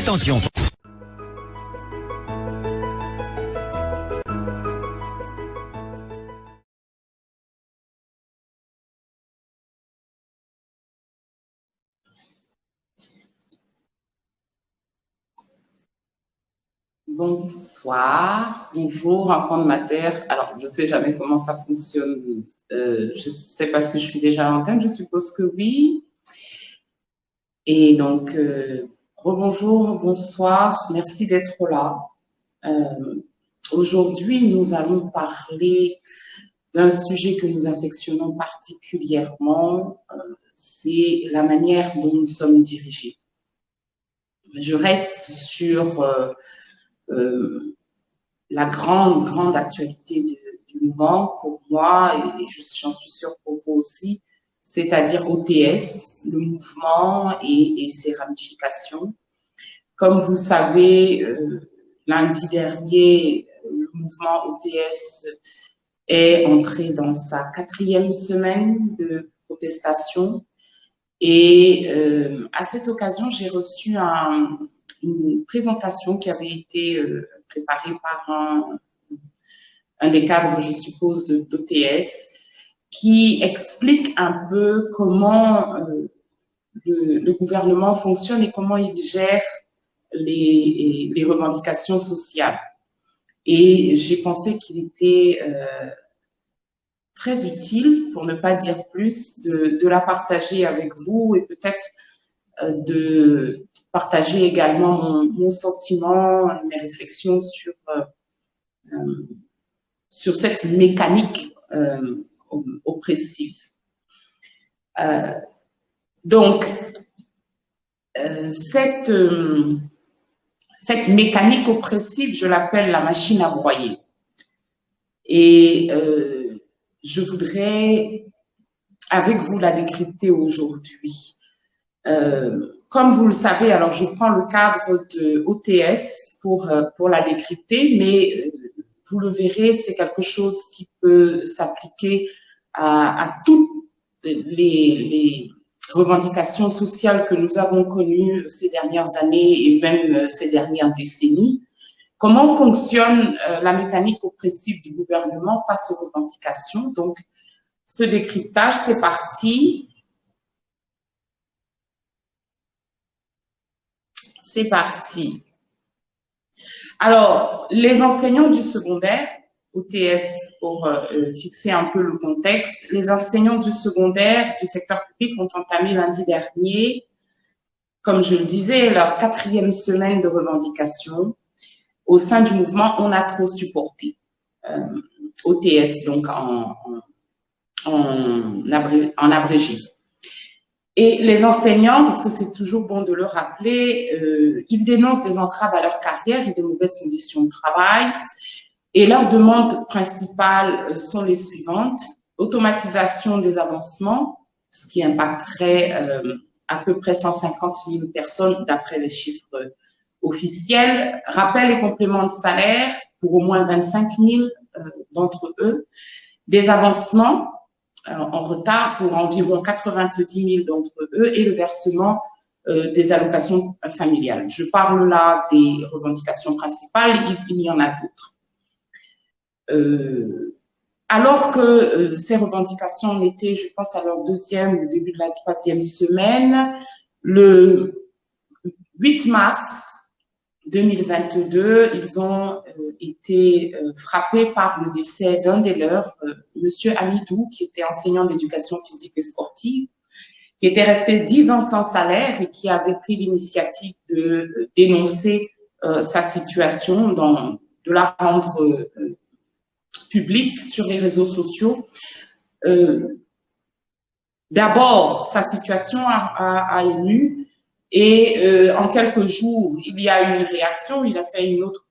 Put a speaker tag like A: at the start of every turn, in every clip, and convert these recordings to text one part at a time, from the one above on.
A: Attention.
B: Bonsoir, bonjour enfants de ma terre. Alors, je sais jamais comment ça fonctionne. Je sais pas si je suis déjà à l'antenne, je suppose que oui. Et donc, rebonjour, bonsoir, merci d'être là. Aujourd'hui, nous allons parler d'un sujet que nous affectionnons particulièrement, c'est la manière dont nous sommes dirigés. Je reste sur la grande actualité du moment pour moi et j'en suis sûre pour vous aussi, c'est-à-dire OTS, le mouvement et ses ramifications. Comme vous savez, lundi dernier, le mouvement OTS est entré dans sa 4e semaine de protestation et à cette occasion, j'ai reçu une présentation qui avait été préparée par un des cadres, je suppose, d'OTS, qui explique un peu comment le gouvernement fonctionne et comment il gère les revendications sociales. Et j'ai pensé qu'il était très utile, pour ne pas dire plus, de la partager avec vous et peut-être de partager également mon sentiment, mes réflexions sur cette mécanique oppressive. Donc, cette mécanique oppressive, je l'appelle la machine à broyer. Et je voudrais, avec vous, la décrypter aujourd'hui. Comme vous le savez, alors je prends le cadre de OTS pour la décrypter, mais vous le verrez, c'est quelque chose qui peut s'appliquer à toutes les revendications sociales que nous avons connues ces dernières années et même ces dernières décennies. Comment fonctionne la mécanique oppressive du gouvernement face aux revendications? Donc, ce décryptage, c'est parti. C'est parti. Alors, les enseignants du secondaire, OTS pour fixer un peu le contexte, les enseignants du secondaire du secteur public ont entamé lundi dernier, comme je le disais, leur 4e semaine de revendication. Au sein du mouvement, on a trop supporté. OTS, donc en abrégé. Et les enseignants, parce que c'est toujours bon de le rappeler, ils dénoncent des entraves à leur carrière et de mauvaises conditions de travail. Et leurs demandes principales sont les suivantes. Automatisation des avancements, ce qui impacterait à peu près 150 000 personnes d'après les chiffres officiels. Rappel et complément de salaire pour au moins 25 000 d'entre eux. Des avancements en retard pour environ 90 000 d'entre eux et le versement des allocations familiales. Je parle là des revendications principales, il y en a d'autres. Alors que ces revendications en étaient, je pense, à leur 2e ou début de la 3e semaine, le 8 mars 2022, ils ont été frappés par le décès d'un des leurs, Monsieur Amidou, qui était enseignant d'éducation physique et sportive, qui était resté 10 ans sans salaire et qui avait pris l'initiative de dénoncer sa situation, de la rendre publique sur les réseaux sociaux. D'abord, sa situation a ému. Et en quelques jours, il y a eu une réaction. Il a fait une autre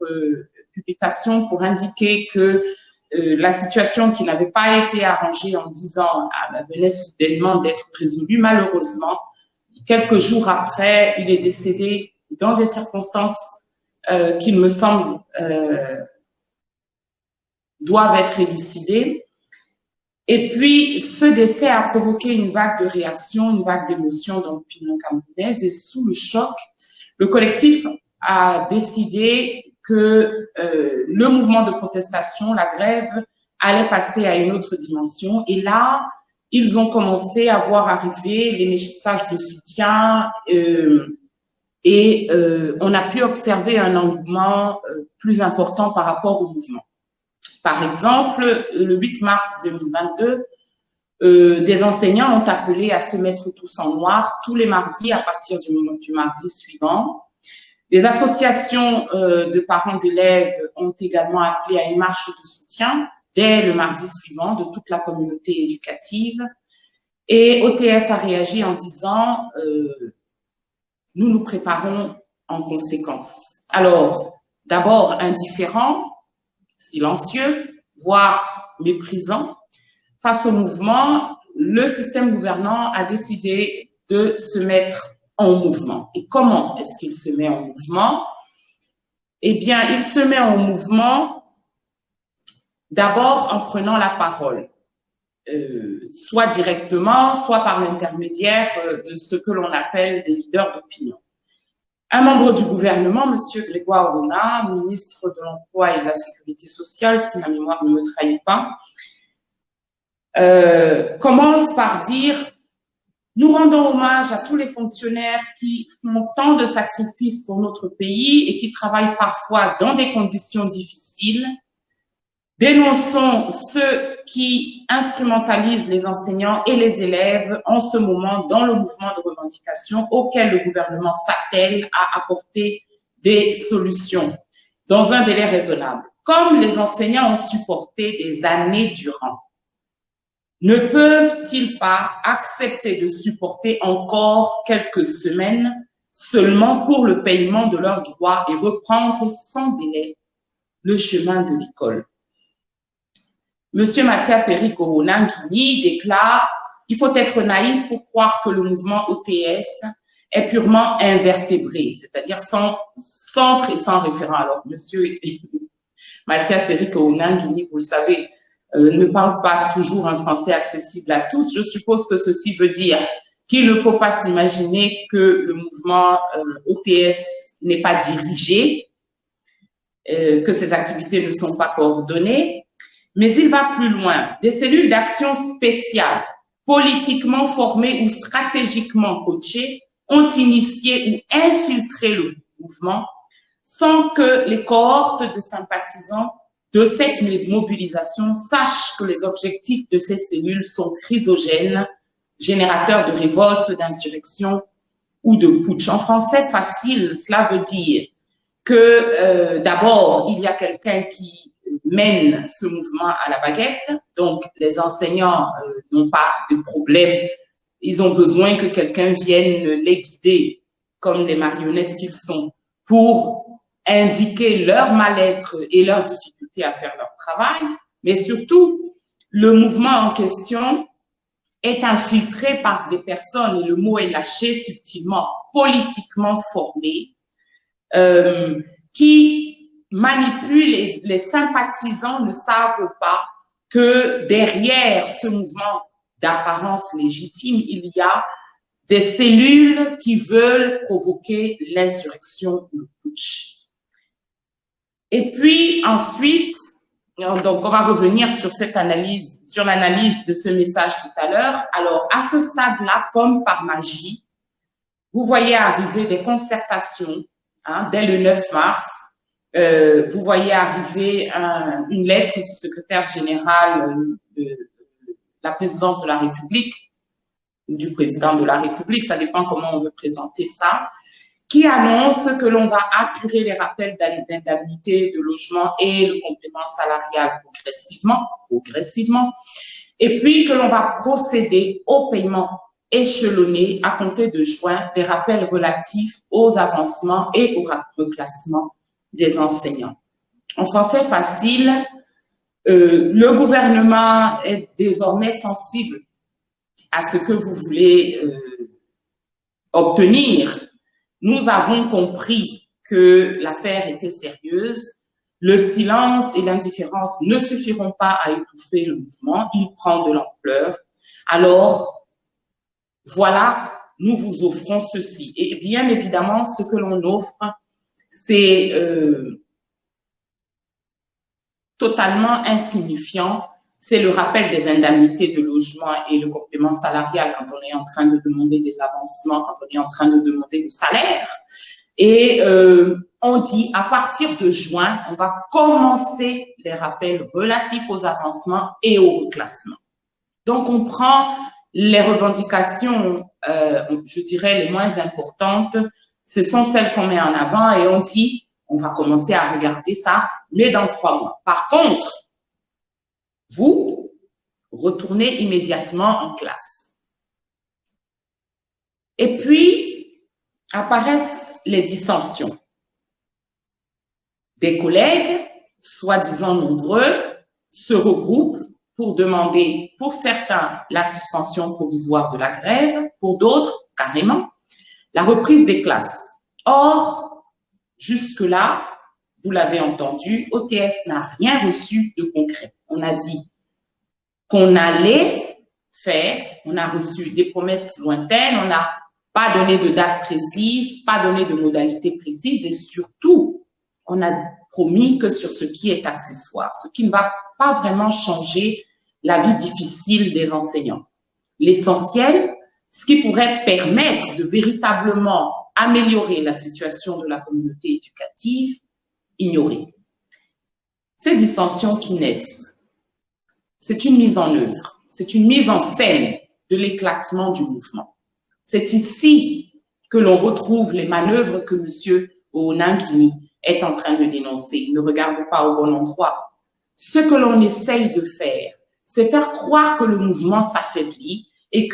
B: publication pour indiquer que la situation qui n'avait pas été arrangée en 10 ans venait soudainement d'être résolue. Malheureusement, quelques jours après, il est décédé dans des circonstances qui me semblent doivent être élucidées. Et puis, ce décès a provoqué une vague de réactions, une vague d'émotions dans l'opinion camerounaise. Et sous le le collectif a décidé que le mouvement de protestation, la grève, allait passer à une autre dimension. Et là, ils ont commencé à voir arriver les messages de soutien et on a pu observer un engouement plus important par rapport au mouvement. Par exemple, le 8 mars 2022, des enseignants ont appelé à se mettre tous en noir tous les mardis à partir du mardi suivant. Les associations de parents d'élèves ont également appelé à une marche de soutien dès le mardi suivant de toute la communauté éducative. Et OTS a réagi en disant nous nous préparons en conséquence. Alors, d'abord indifférent, silencieux, voire méprisant. Face au mouvement, le système gouvernant a décidé de se mettre en mouvement. Et comment est-ce qu'il se met en mouvement? Eh bien, il se met en mouvement d'abord en prenant la parole, soit directement, soit par l'intermédiaire de ce que l'on appelle des leaders d'opinion. Un membre du gouvernement, M. Grégoire Orona, ministre de l'Emploi et de la Sécurité sociale, si ma mémoire ne me trahit pas, commence par dire « Nous rendons hommage à tous les fonctionnaires qui font tant de sacrifices pour notre pays et qui travaillent parfois dans des conditions difficiles. Dénonçons ceux qui instrumentalisent les enseignants et les élèves en ce moment dans le mouvement de revendication auquel le gouvernement s'attelle à apporter des solutions dans un délai raisonnable. Comme les enseignants ont supporté des années durant, ne peuvent-ils pas accepter de supporter encore quelques semaines seulement pour le paiement de leurs droits et reprendre sans délai le chemin de l'école? Monsieur Mathias Eric Orona-Nguini déclare « Il faut être naïf pour croire que le mouvement OTS est purement invertébré, c'est-à-dire sans centre et sans référent. » Alors, monsieur Mathias Eric Orona-Nguini, vous le savez, ne parle pas toujours un français accessible à tous. Je suppose que ceci veut dire qu'il ne faut pas s'imaginer que le mouvement OTS n'est pas dirigé, que ses activités ne sont pas coordonnées, mais il va plus loin. Des cellules d'action spéciales, politiquement formées ou stratégiquement coachées, ont initié ou infiltré le mouvement sans que les cohortes de sympathisants de cette mobilisation sachent que les objectifs de ces cellules sont chrysogènes, générateurs de révolte, d'insurrection ou de putsch. En français facile, cela veut dire que d'abord, il y a quelqu'un qui mène ce mouvement à la baguette, donc les enseignants n'ont pas de problème, ils ont besoin que quelqu'un vienne les guider comme les marionnettes qu'ils sont pour indiquer leur mal-être et leur difficulté à faire leur travail, mais surtout, le mouvement en question est infiltré par des personnes, et le mot est lâché subtilement, politiquement formées, qui manipulent les sympathisants ne savent pas que derrière ce mouvement d'apparence légitime, il y a des cellules qui veulent provoquer l'insurrection ou le putsch. Et puis ensuite, donc on va revenir sur cette analyse, sur l'analyse de ce message tout à l'heure. Alors à ce stade-là, comme par magie, vous voyez arriver des concertations dès le 9 mars. Vous voyez arriver une lettre du secrétaire général de la présidence de la République ou du président de la République, ça dépend comment on veut présenter ça, qui annonce que l'on va apurer les rappels d'indemnité, de logement et le complément salarial progressivement, et puis que l'on va procéder au paiement échelonné à compter de juin des rappels relatifs aux avancements et au reclassement des enseignants. En français facile, le gouvernement est désormais sensible à ce que vous voulez obtenir. Nous avons compris que l'affaire était sérieuse. Le silence et l'indifférence ne suffiront pas à étouffer le mouvement. Il prend de l'ampleur. Alors, voilà, nous vous offrons ceci. Et bien évidemment, ce que l'on offre, c'est totalement insignifiant. C'est le rappel des indemnités de logement et le complément salarial quand on est en train de demander des avancements, quand on est en train de demander le salaire. Et on dit, à partir de juin, on va commencer les rappels relatifs aux avancements et au reclassement. Donc, on prend les revendications, je dirais, les moins importantes. Ce sont celles qu'on met en avant et on dit, on va commencer à regarder ça, mais dans 3 mois. Par contre, vous retournez immédiatement en classe. Et puis, apparaissent les dissensions. Des collègues, soi-disant nombreux, se regroupent pour demander, pour certains, la suspension provisoire de la grève, pour d'autres, carrément, la reprise des classes. Or, jusque-là, vous l'avez entendu, OTS n'a rien reçu de concret. On a dit qu'on allait faire, on a reçu des promesses lointaines, on n'a pas donné de date précise, pas donné de modalités précises et surtout, on a promis que sur ce qui est accessoire, ce qui ne va pas vraiment changer la vie difficile des enseignants. L'essentiel, ce qui pourrait permettre de véritablement améliorer la situation de la communauté éducative, ignoré. Ces dissensions qui naissent, c'est une mise en œuvre, c'est une mise en scène de l'éclatement du mouvement. C'est ici que l'on retrouve les manœuvres que M. Onangini est en train de dénoncer. Il ne regarde pas au bon endroit. Ce que l'on essaye de faire, c'est faire croire que le mouvement s'affaiblit et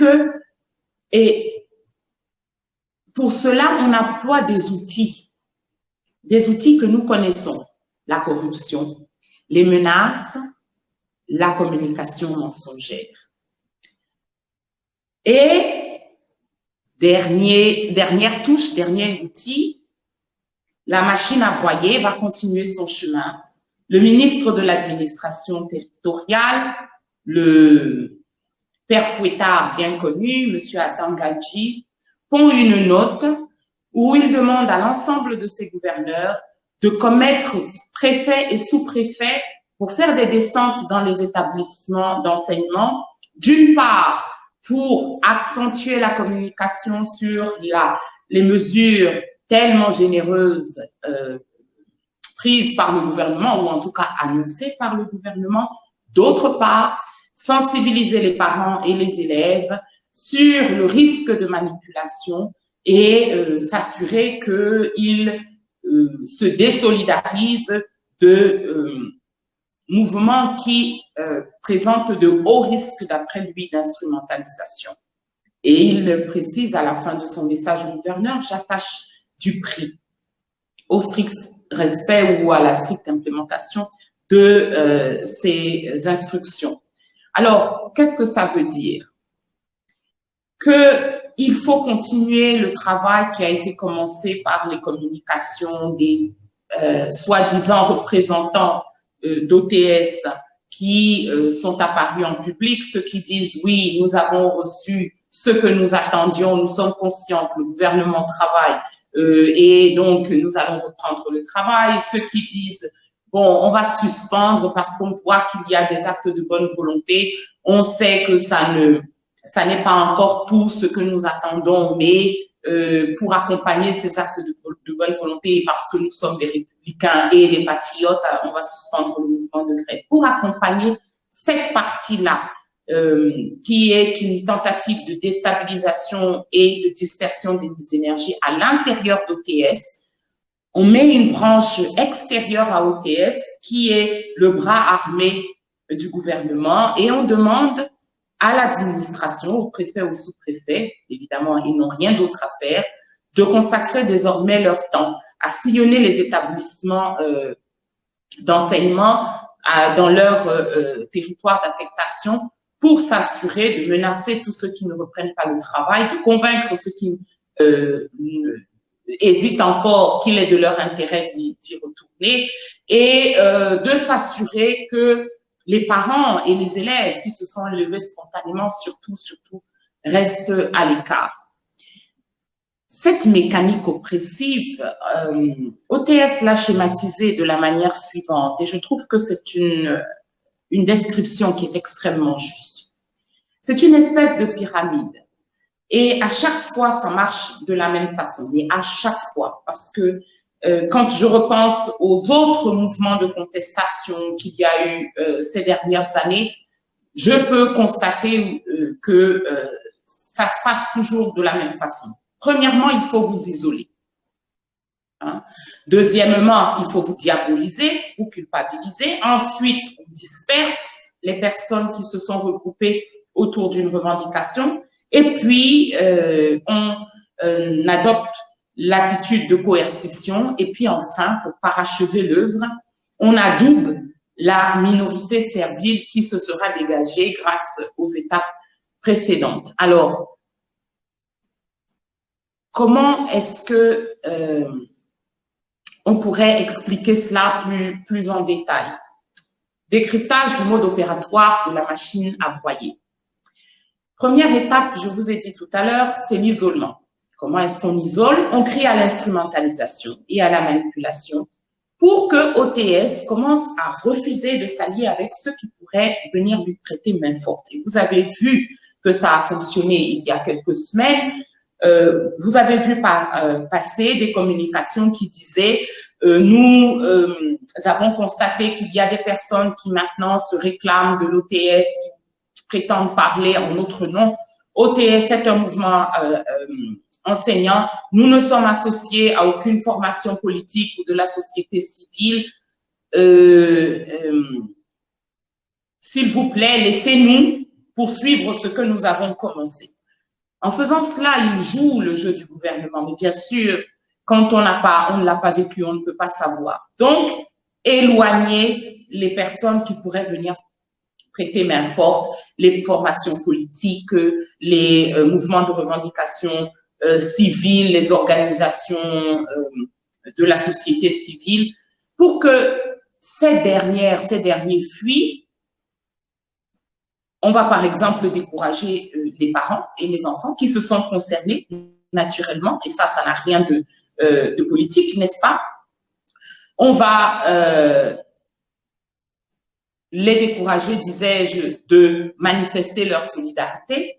B: pour cela, on emploie des outils que nous connaissons, la corruption, les menaces, la communication mensongère. Et dernière touche, dernier outil, la machine à broyer va continuer son chemin. Le ministre de l'administration territoriale, le père fouettard bien connu, M. Atangadji, font une note où il demande à l'ensemble de ses gouverneurs de commettre préfets et sous-préfets pour faire des descentes dans les établissements d'enseignement, d'une part pour accentuer la communication sur les mesures tellement généreuses prises par le gouvernement, ou en tout cas annoncées par le gouvernement, d'autre part, sensibiliser les parents et les élèves sur le risque de manipulation et s'assurer qu'ils se désolidarisent de mouvements qui présentent de hauts risques, d'après lui, d'instrumentalisation. Et il précise à la fin de son message au gouverneur, j'attache du prix au strict respect ou à la stricte implémentation de ces instructions. Alors, qu'est-ce que ça veut dire? Qu'il faut continuer le travail qui a été commencé par les communications des soi-disant représentants d'OTS qui sont apparus en public, ceux qui disent oui, nous avons reçu ce que nous attendions, nous sommes conscients que le gouvernement travaille et donc nous allons reprendre le travail, ceux qui disent bon, on va suspendre parce qu'on voit qu'il y a des actes de bonne volonté, on sait que ça n'est pas encore tout ce que nous attendons, mais pour accompagner ces actes de bonne volonté, parce que nous sommes des républicains et des patriotes, on va suspendre le mouvement de grève. Pour accompagner cette partie-là, qui est une tentative de déstabilisation et de dispersion des énergies à l'intérieur d'OTS, on met une branche extérieure à OTS qui est le bras armé du gouvernement et on demande à l'administration, au préfet ou au sous-préfet, évidemment, ils n'ont rien d'autre à faire, de consacrer désormais leur temps à sillonner les établissements d'enseignement dans leur territoire d'affectation pour s'assurer de menacer tous ceux qui ne reprennent pas le travail, de convaincre ceux qui hésitent encore qu'il est de leur intérêt d'y retourner et de s'assurer que les parents et les élèves qui se sont levés spontanément, surtout, restent à l'écart. Cette mécanique oppressive, OTS l'a schématisée de la manière suivante, et je trouve que c'est une description qui est extrêmement juste. C'est une espèce de pyramide. Et à chaque fois, ça marche de la même façon, mais à chaque fois, parce que quand je repense aux autres mouvements de contestation qu'il y a eu ces dernières années, je peux constater que ça se passe toujours de la même façon. Premièrement, il faut vous isoler. Hein. Deuxièmement, il faut vous diaboliser, vous culpabiliser. Ensuite, on disperse les personnes qui se sont regroupées autour d'une revendication. Et puis, on adopte l'attitude de coercition. Et puis, enfin, pour parachever l'œuvre, on adoube la minorité servile qui se sera dégagée grâce aux étapes précédentes. Alors, comment est-ce que on pourrait expliquer cela plus en détail? Décryptage du mode opératoire de la machine à broyer. Première étape, je vous ai dit tout à l'heure, c'est l'isolement. Comment est-ce qu'on isole? On crie à l'instrumentalisation et à la manipulation pour que OTS commence à refuser de s'allier avec ceux qui pourraient venir lui prêter main forte. Et vous avez vu que ça a fonctionné il y a quelques semaines. Vous avez vu passer des communications qui disaient nous avons constaté qu'il y a des personnes qui maintenant se réclament de l'OTS, qui prétendent parler en notre nom. OTS est un mouvement enseignant. Nous ne sommes associés à aucune formation politique ou de la société civile. S'il vous plaît, laissez-nous poursuivre ce que nous avons commencé. En faisant cela, il joue le jeu du gouvernement. Mais bien sûr, quand on ne l'a pas vécu, on ne peut pas savoir. Donc, éloigner les personnes qui pourraient venir prêter main forte, les formations politiques, les mouvements de revendication civile, les organisations de la société civile, pour que ces derniers fuient. On va par exemple décourager les parents et les enfants qui se sentent concernés naturellement, et ça n'a rien de politique, n'est-ce pas? On va les décourager, disais-je, de manifester leur solidarité.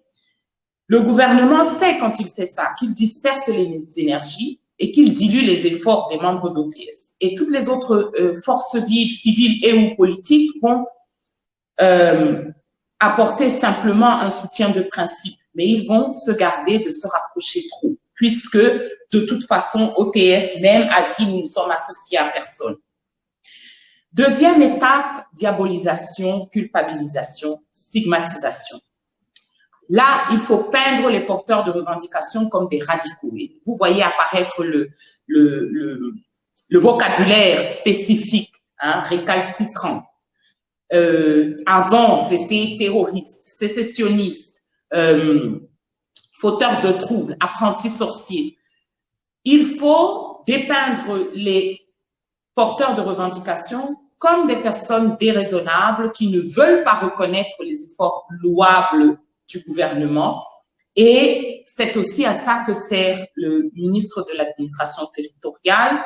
B: Le gouvernement sait quand il fait ça qu'il disperse les énergies et qu'il dilue les efforts des membres d'OTS. Et toutes les autres forces vives, civiles et ou politiques vont apporter simplement un soutien de principe, mais ils vont se garder de se rapprocher trop, puisque de toute façon, OTS même a dit nous ne sommes associés à personne. Deuxième étape, diabolisation, culpabilisation, stigmatisation. Là, il faut peindre les porteurs de revendications comme des radicaux. Et vous voyez apparaître le vocabulaire spécifique, hein, récalcitrant. Avant, c'était terroriste, sécessionniste, fauteur de troubles, apprenti sorcier. Il faut dépeindre les porteurs de revendications comme des personnes déraisonnables qui ne veulent pas reconnaître les efforts louables du gouvernement. Et c'est aussi à ça que sert le ministre de l'administration territoriale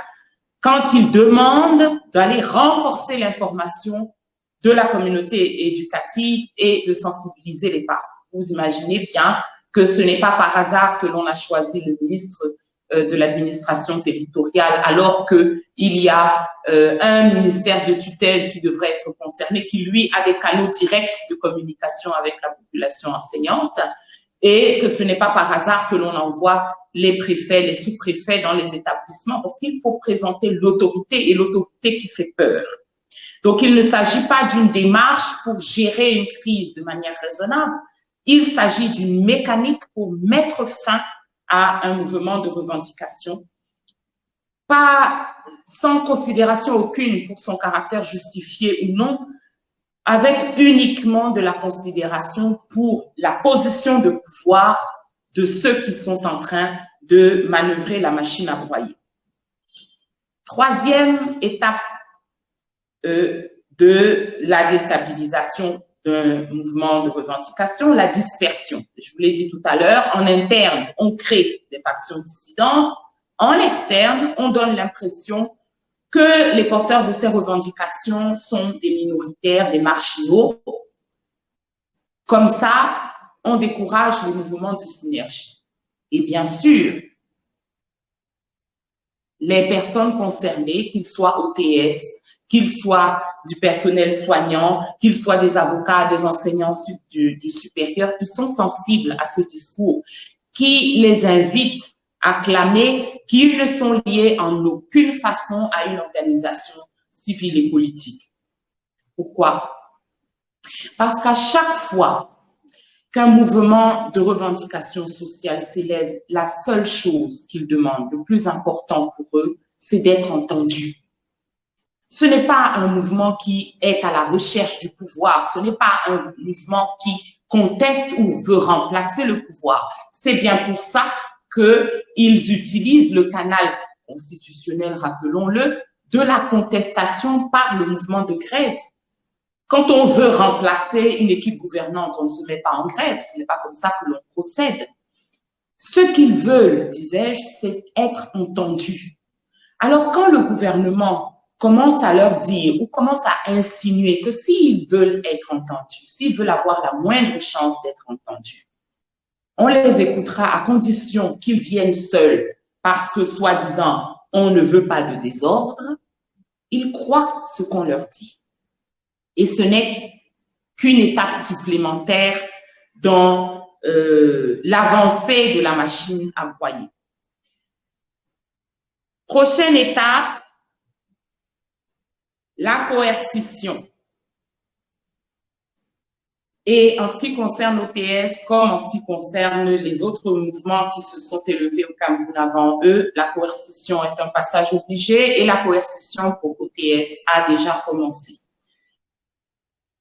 B: quand il demande d'aller renforcer l'information de la communauté éducative et de sensibiliser les parents. Vous imaginez bien que ce n'est pas par hasard que l'on a choisi le ministre de l'administration territoriale, alors qu'il y a un ministère de tutelle qui devrait être concerné, qui lui a des canaux directs de communication avec la population enseignante, et que ce n'est pas par hasard que l'on envoie les préfets, les sous-préfets dans les établissements, parce qu'il faut présenter l'autorité, et l'autorité qui fait peur. Donc, il ne s'agit pas d'une démarche pour gérer une crise de manière raisonnable, il s'agit d'une mécanique pour mettre fin à un mouvement de revendication, pas sans considération aucune pour son caractère justifié ou non, avec uniquement de la considération pour la position de pouvoir de ceux qui sont en train de manœuvrer la machine à broyer. Troisième étape de la déstabilisation d'un mouvement de revendication, la dispersion. Je vous l'ai dit tout à l'heure, en interne, on crée des factions dissidentes. En externe, on donne l'impression que les porteurs de ces revendications sont des minoritaires, des marginaux. Comme ça, on décourage les mouvements de synergie. Et bien sûr, les personnes concernées, qu'ils soient OTS, qu'ils soient du personnel soignant, qu'ils soient des avocats, des enseignants du supérieur, qui sont sensibles à ce discours, qui les invitent à clamer qu'ils ne sont liés en aucune façon à une organisation civile et politique. Pourquoi? Parce qu'à chaque fois qu'un mouvement de revendication sociale s'élève, la seule chose qu'ils demandent, le plus important pour eux, c'est d'être entendus. Ce n'est pas un mouvement qui est à la recherche du pouvoir, ce n'est pas un mouvement qui conteste ou veut remplacer le pouvoir. C'est bien pour ça qu'ils utilisent le canal constitutionnel, rappelons-le, de la contestation par le mouvement de grève. Quand on veut remplacer une équipe gouvernante, on ne se met pas en grève, ce n'est pas comme ça que l'on procède. Ce qu'ils veulent, disais-je, c'est être entendus. Alors quand le gouvernement commence à leur dire ou commence à insinuer que s'ils veulent être entendus, s'ils veulent avoir la moindre chance d'être entendus, on les écoutera à condition qu'ils viennent seuls parce que, soi-disant, on ne veut pas de désordre. Ils croient ce qu'on leur dit. Et ce n'est qu'une étape supplémentaire dans l'avancée de la machine à broyer. Prochaine étape, la coercition. Et en ce qui concerne l'OTS, comme en ce qui concerne les autres mouvements qui se sont élevés au Cameroun avant eux, la coercition est un passage obligé et la coercition pour OTS a déjà commencé.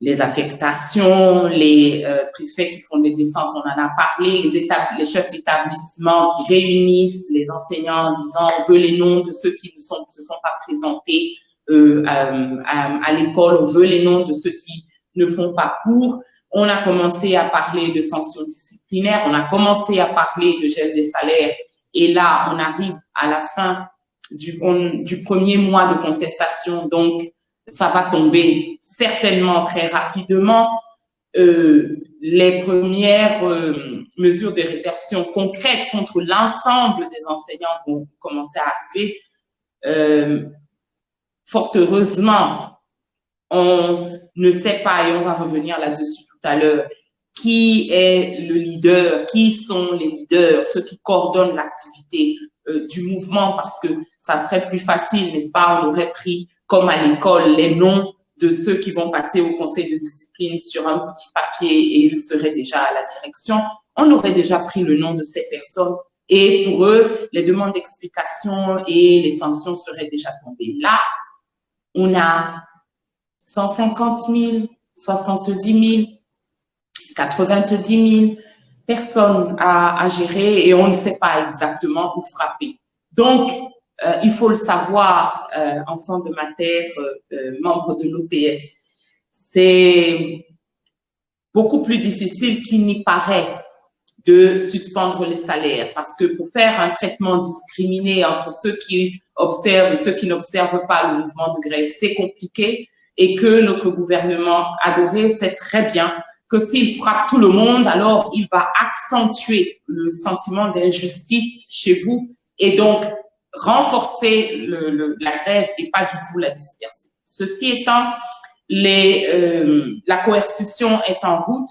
B: Les affectations, les préfets qui font des descentes, on en a parlé, les chefs d'établissement qui réunissent les enseignants en disant on veut les noms de ceux qui ne se sont pas présentés à l'école, on veut les noms de ceux qui ne font pas cours. On a commencé à parler de sanctions disciplinaires, on a commencé à parler de gel des salaires et là, on arrive à la fin du premier mois de contestation, donc ça va tomber certainement très rapidement. Les premières mesures de répression concrètes contre l'ensemble des enseignants vont commencer à arriver. Fort heureusement, on ne sait pas, et on va revenir là-dessus tout à l'heure, qui est le leader, qui sont les leaders, ceux qui coordonnent l'activité du mouvement, parce que ça serait plus facile, n'est-ce pas? On aurait pris, comme à l'école, les noms de ceux qui vont passer au conseil de discipline sur un petit papier et ils seraient déjà à la direction. On aurait déjà pris le nom de ces personnes et pour eux, les demandes d'explication et les sanctions seraient déjà tombées. Là, on a 150 000, 70 000, 90 000 personnes à gérer et on ne sait pas exactement où frapper. Donc, il faut le savoir, enfant de ma terre, membre de l'OTS, c'est beaucoup plus difficile qu'il n'y paraît de suspendre les salaires parce que pour faire un traitement discriminé entre ceux qui observent et ceux qui n'observent pas le mouvement de grève, c'est compliqué et que notre gouvernement adoré sait très bien que s'il frappe tout le monde, alors il va accentuer le sentiment d'injustice chez vous et donc renforcer la grève et pas du tout la disperser. Ceci étant, la coercition est en route.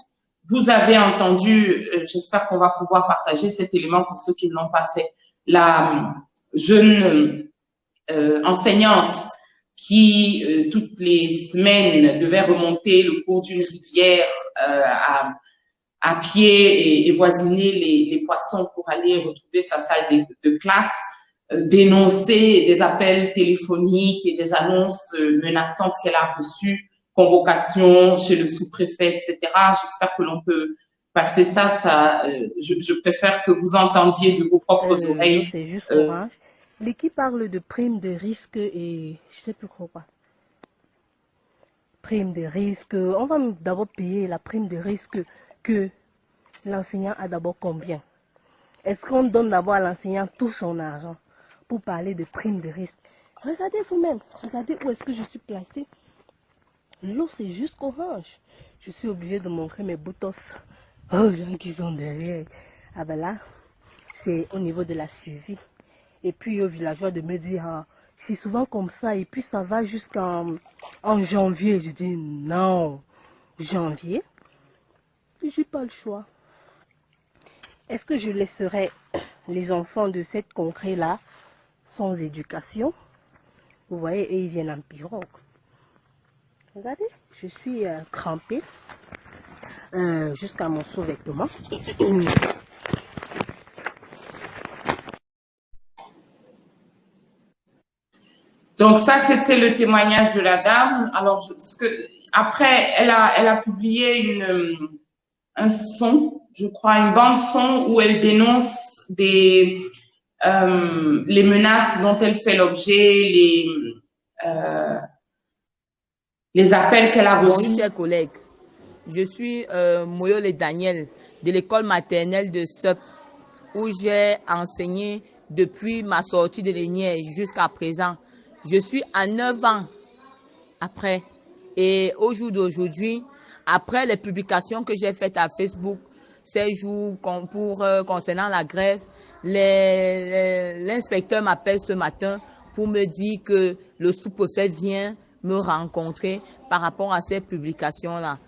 B: Vous avez entendu, j'espère qu'on va pouvoir partager cet élément pour ceux qui ne l'ont pas fait, la jeune enseignante qui, toutes les semaines, devait remonter le cours d'une rivière à pied et voisiner les poissons pour aller retrouver sa salle de classe, dénoncer des appels téléphoniques et des annonces menaçantes qu'elle a reçues, convocation chez le sous-préfet, etc. J'espère que l'on peut passer ça. Je préfère que vous entendiez de vos propres oreilles.
A: C'est juste Orange. L'équipe parle de prime de risque et je sais plus quoi. prime de risque. On va d'abord payer la prime de risque que l'enseignant a d'abord combien? Est-ce qu'on donne d'abord à l'enseignant tout son argent pour parler de prime de risque? Regardez vous-même, regardez où est-ce que je suis placé. L'eau, c'est jusqu'orange. Je suis obligé de montrer mes boutons aux gens qui sont derrière. Ah ben là, c'est au niveau de la suivi. Et puis aux villageois de me dire, ah, c'est souvent comme ça. Et puis ça va jusqu'en janvier. Je dis, non, janvier, j'ai pas le choix. Est-ce que je laisserai les enfants de cette contrée-là sans éducation? Vous voyez, et ils viennent en pirogue. Regardez, je suis crampée jusqu'à mon sous-vêtement.
B: Donc ça, c'était le témoignage de la dame. Alors, après, elle a publié un son, je crois, une bande son où elle dénonce les menaces dont elle fait l'objet, les appels qu'elle a reçus.
C: Bonjour, chers collègues. Je suis Moyole Daniel de l'école maternelle de Sup, où j'ai enseigné depuis ma sortie de l'Énière jusqu'à présent. Je suis à 9 ans après. Et au jour d'aujourd'hui, après les publications que j'ai faites à Facebook, ces jours concernant la grève, l'inspecteur m'appelle ce matin pour me dire que le sous-préfet vient me rencontrer par rapport à ces publications-là.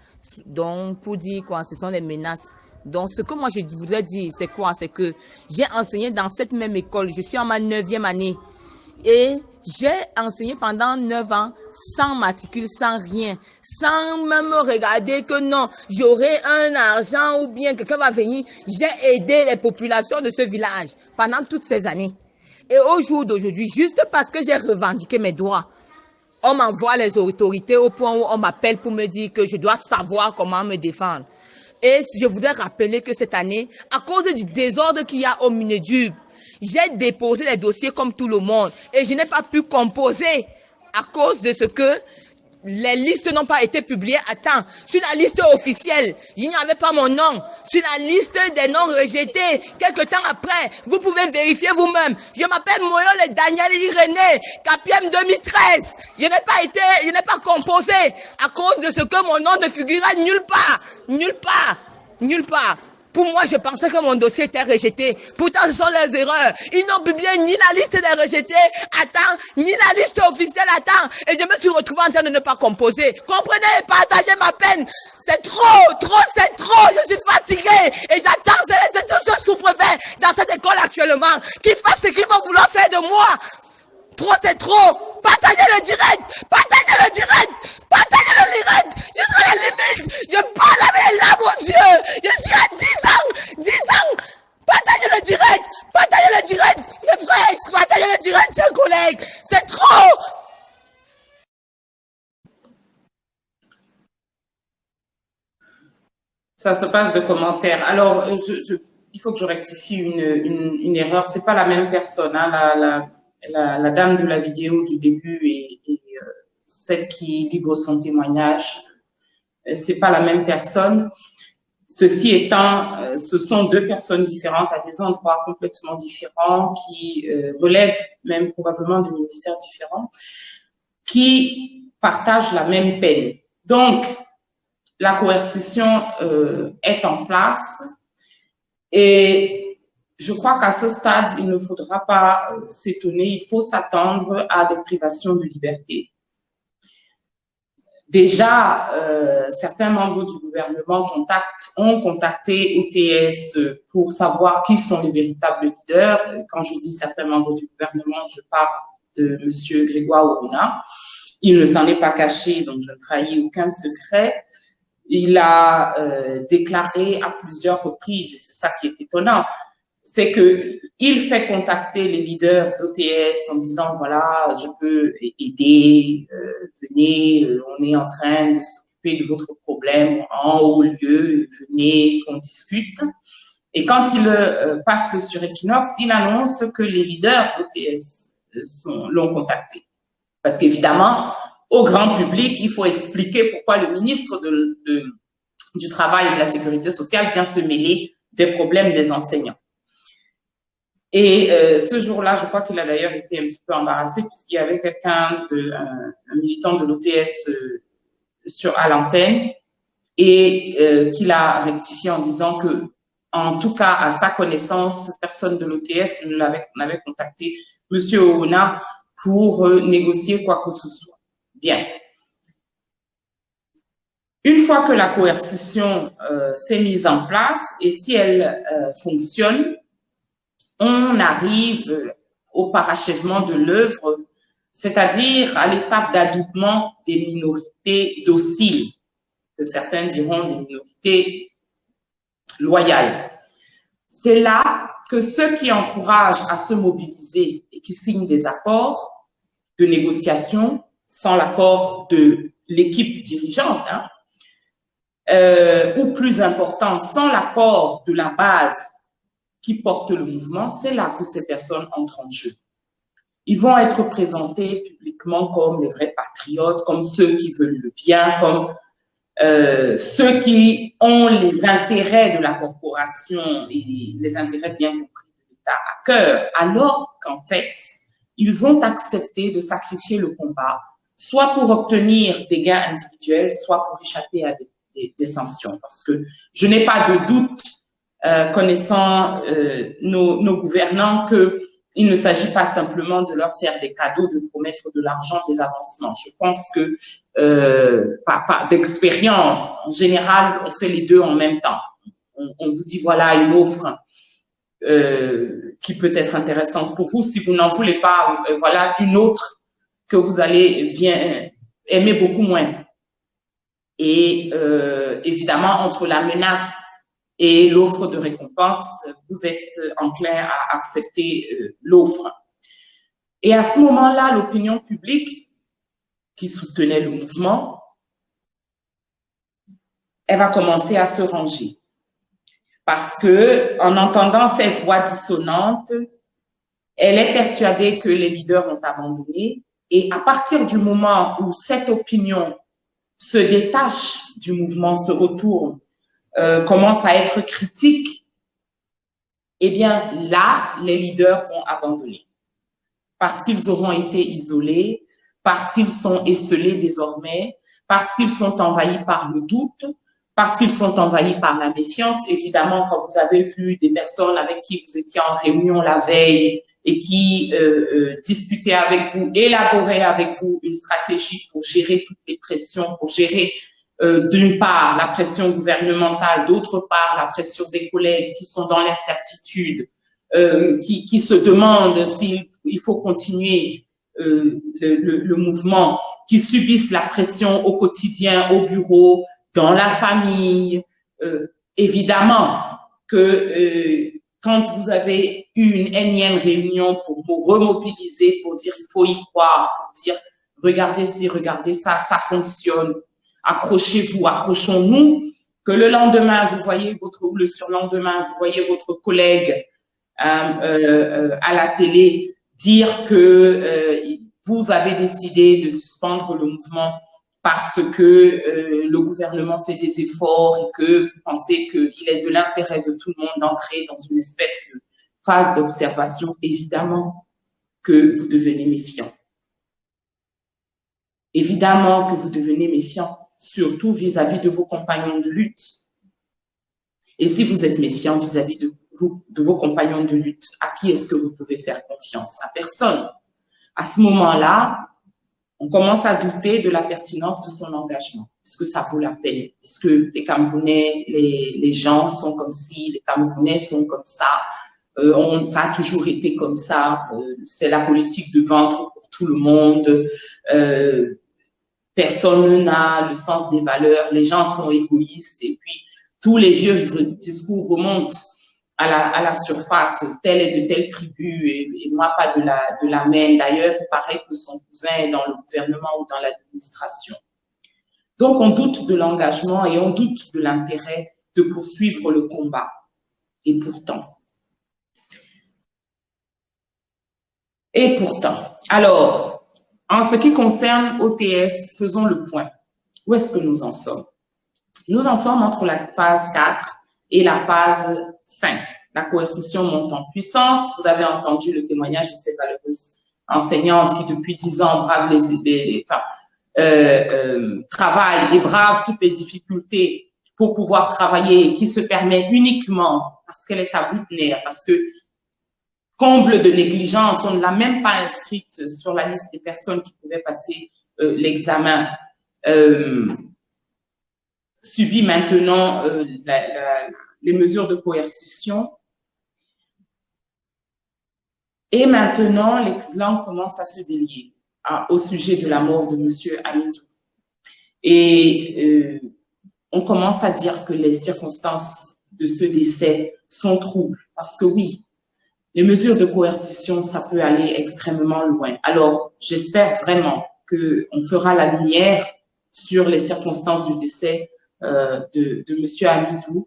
C: Donc, pour dire quoi, ce sont des menaces. Donc, ce que moi je voudrais dire, c'est quoi? C'est que j'ai enseigné dans cette même école. Je suis en ma 9e année. Et j'ai enseigné pendant 9 ans sans matricule, sans rien, sans même regarder que non, j'aurai un argent ou bien quelqu'un va venir. J'ai aidé les populations de ce village pendant toutes ces années. Et au jour d'aujourd'hui, juste parce que j'ai revendiqué mes droits, on m'envoie les autorités au point où on m'appelle pour me dire que je dois savoir comment me défendre. Et je voudrais rappeler que cette année, à cause du désordre qu'il y a au Mineduc, j'ai déposé les dossiers comme tout le monde et je n'ai pas pu composer à cause de ce que les listes n'ont pas été publiées à temps. Sur la liste officielle, il n'y avait pas mon nom. Sur la liste des noms rejetés, quelques temps après, vous pouvez vérifier vous-même. Je m'appelle Moyole Daniel Irénée, Capiem 2013. Je n'ai pas composé à cause de ce que mon nom ne figurait nulle part. Nulle part. Nulle part. Pour moi, je pensais que mon dossier était rejeté. Pourtant, ce sont les erreurs. Ils n'ont publié ni la liste des rejetés à temps, ni la liste officielle à temps. Et je me suis retrouvé en train de ne pas composer. Comprenez, partagez ma peine. C'est trop, c'est trop. Je suis fatigué. Et j'attends ce sous-préfet dans cette école actuellement qui fasse ce qu'il va vouloir faire de moi. Trop, c'est trop. Partagez le direct. Partagez le direct. Partagez le direct. Je suis à la limite. Je parle avec les larmes aux yeux. Je suis à 10 ans. 10 ans. Partagez le direct. Partagez le direct. Les frères, partagez le direct, chers collègues. C'est trop.
B: Ça se passe de commentaires. Alors, il faut que je rectifie une erreur. C'est pas la même personne, hein, la dame de la vidéo du début et celle qui livre son témoignage, c'est pas la même personne. Ceci étant, ce sont deux personnes différentes à des endroits complètement différents qui relèvent même probablement de ministères différents, qui partagent la même peine. Donc, la coercition est en place et je crois qu'à ce stade, il ne faudra pas s'étonner, il faut s'attendre à des privations de liberté. Déjà, certains membres du gouvernement ont contacté OTS pour savoir qui sont les véritables leaders. Quand je dis certains membres du gouvernement, je parle de M. Grégoire Oruna. Il ne s'en est pas caché, donc je ne trahis aucun secret. Il a déclaré à plusieurs reprises, et c'est ça qui est étonnant, c'est que il fait contacter les leaders d'OTS en disant voilà, je peux aider, venez, on est en train de s'occuper de votre problème en haut lieu, venez qu'on discute. Et quand il passe sur Equinox, il annonce que les leaders d'OTS l'ont contacté. Parce qu'évidemment, au grand public, il faut expliquer pourquoi le ministre du Travail et de la Sécurité sociale vient se mêler des problèmes des enseignants. Et ce jour-là, je crois qu'il a d'ailleurs été un petit peu embarrassé puisqu'il y avait quelqu'un, un militant de l'OTS à l'antenne et qu'il a rectifié en disant que, en tout cas, à sa connaissance, personne de l'OTS n'avait contacté M. Ouna pour négocier quoi que ce soit. Bien. Une fois que la coercition s'est mise en place et si elle fonctionne, on arrive au parachèvement de l'œuvre, c'est-à-dire à l'étape d'adoubement des minorités dociles, que certains diront des minorités loyales. C'est là que ceux qui encouragent à se mobiliser et qui signent des accords de négociation sans l'accord de l'équipe dirigeante, ou plus important, sans l'accord de la base qui porte le mouvement, c'est là que ces personnes entrent en jeu. Ils vont être présentés publiquement comme les vrais patriotes, comme ceux qui veulent le bien, comme ceux qui ont les intérêts de la corporation et les intérêts bien compris de l'État à cœur, alors qu'en fait, ils ont accepté de sacrifier le combat, soit pour obtenir des gains individuels, soit pour échapper à des sanctions. Parce que je n'ai pas de doute, connaissant nos gouvernants, qu'il ne s'agit pas simplement de leur faire des cadeaux, de promettre de l'argent, des avancements. Je pense que d'expérience, en général, on fait les deux en même temps. On vous dit, voilà une offre qui peut être intéressante pour vous. Si vous n'en voulez pas, voilà une autre que vous allez bien aimer beaucoup moins. Et évidemment, entre la menace et l'offre de récompense, vous êtes enclin à accepter l'offre. Et à ce moment-là, l'opinion publique qui soutenait le mouvement, elle va commencer à se ranger. Parce que, en entendant ces voix dissonantes, elle est persuadée que les leaders ont abandonné. Et à partir du moment où cette opinion se détache du mouvement, se retourne, commence à être critique, eh bien là, les leaders vont abandonner. Parce qu'ils auront été isolés, parce qu'ils sont esselés désormais, parce qu'ils sont envahis par le doute, parce qu'ils sont envahis par la méfiance. Évidemment, quand vous avez vu des personnes avec qui vous étiez en réunion la veille et qui discutaient avec vous, élaboraient avec vous une stratégie pour gérer toutes les pressions, pour gérer d'une part la pression gouvernementale, d'autre part la pression des collègues qui sont dans l'incertitude, qui se demandent s'il faut continuer le mouvement, qui subissent la pression au quotidien, au bureau, dans la famille. Évidemment que quand vous avez eu une énième réunion pour vous remobiliser, pour dire il faut y croire, pour dire regardez ci, regardez ça, ça fonctionne, accrochez-vous, accrochons-nous, que le lendemain, vous voyez ou le surlendemain, vous voyez votre collègue à la télé dire que vous avez décidé de suspendre le mouvement parce que le gouvernement fait des efforts et que vous pensez qu'il est de l'intérêt de tout le monde d'entrer dans une espèce de phase d'observation, évidemment que vous devenez méfiant. Évidemment que vous devenez méfiant, surtout vis-à-vis de vos compagnons de lutte. Et si vous êtes méfiant vis-à-vis de vos compagnons de lutte, à qui est-ce que vous pouvez faire confiance? À personne. À ce moment-là, on commence à douter de la pertinence de son engagement. Est-ce que ça vaut la peine? Est-ce que les Camerounais, les gens sont comme ci, les Camerounais sont comme ça? Ça a toujours été comme ça. C'est la politique de ventre pour tout le monde. Personne n'a le sens des valeurs. Les gens sont égoïstes. Et puis, tous les vieux discours remontent à la surface, telle est de telle tribu et moi pas de la même. D'ailleurs, il paraît que son cousin est dans le gouvernement ou dans l'administration. Donc, on doute de l'engagement et on doute de l'intérêt de poursuivre le combat. Et pourtant. Alors, En ce qui concerne OTS, faisons le point. Où est-ce que nous en sommes? Nous en sommes entre la phase 4 et la phase 5. La coercition monte en puissance. Vous avez entendu le témoignage de cette valeureuse enseignante qui, depuis 10 ans, brave travaille et brave toutes les difficultés pour pouvoir travailler, qui se permet uniquement parce qu'elle est à bout de nerfs, parce que comble de négligence, on ne l'a même pas inscrite sur la liste des personnes qui pouvaient passer l'examen, subit maintenant les mesures de coercition. Et maintenant, les langues commencent à se délier au sujet de la mort de M. Hamidou. Et on commence à dire que les circonstances de ce décès sont troubles. Parce que oui, les mesures de coercition, ça peut aller extrêmement loin. Alors, j'espère vraiment qu'on fera la lumière sur les circonstances du décès de M. Hamidou.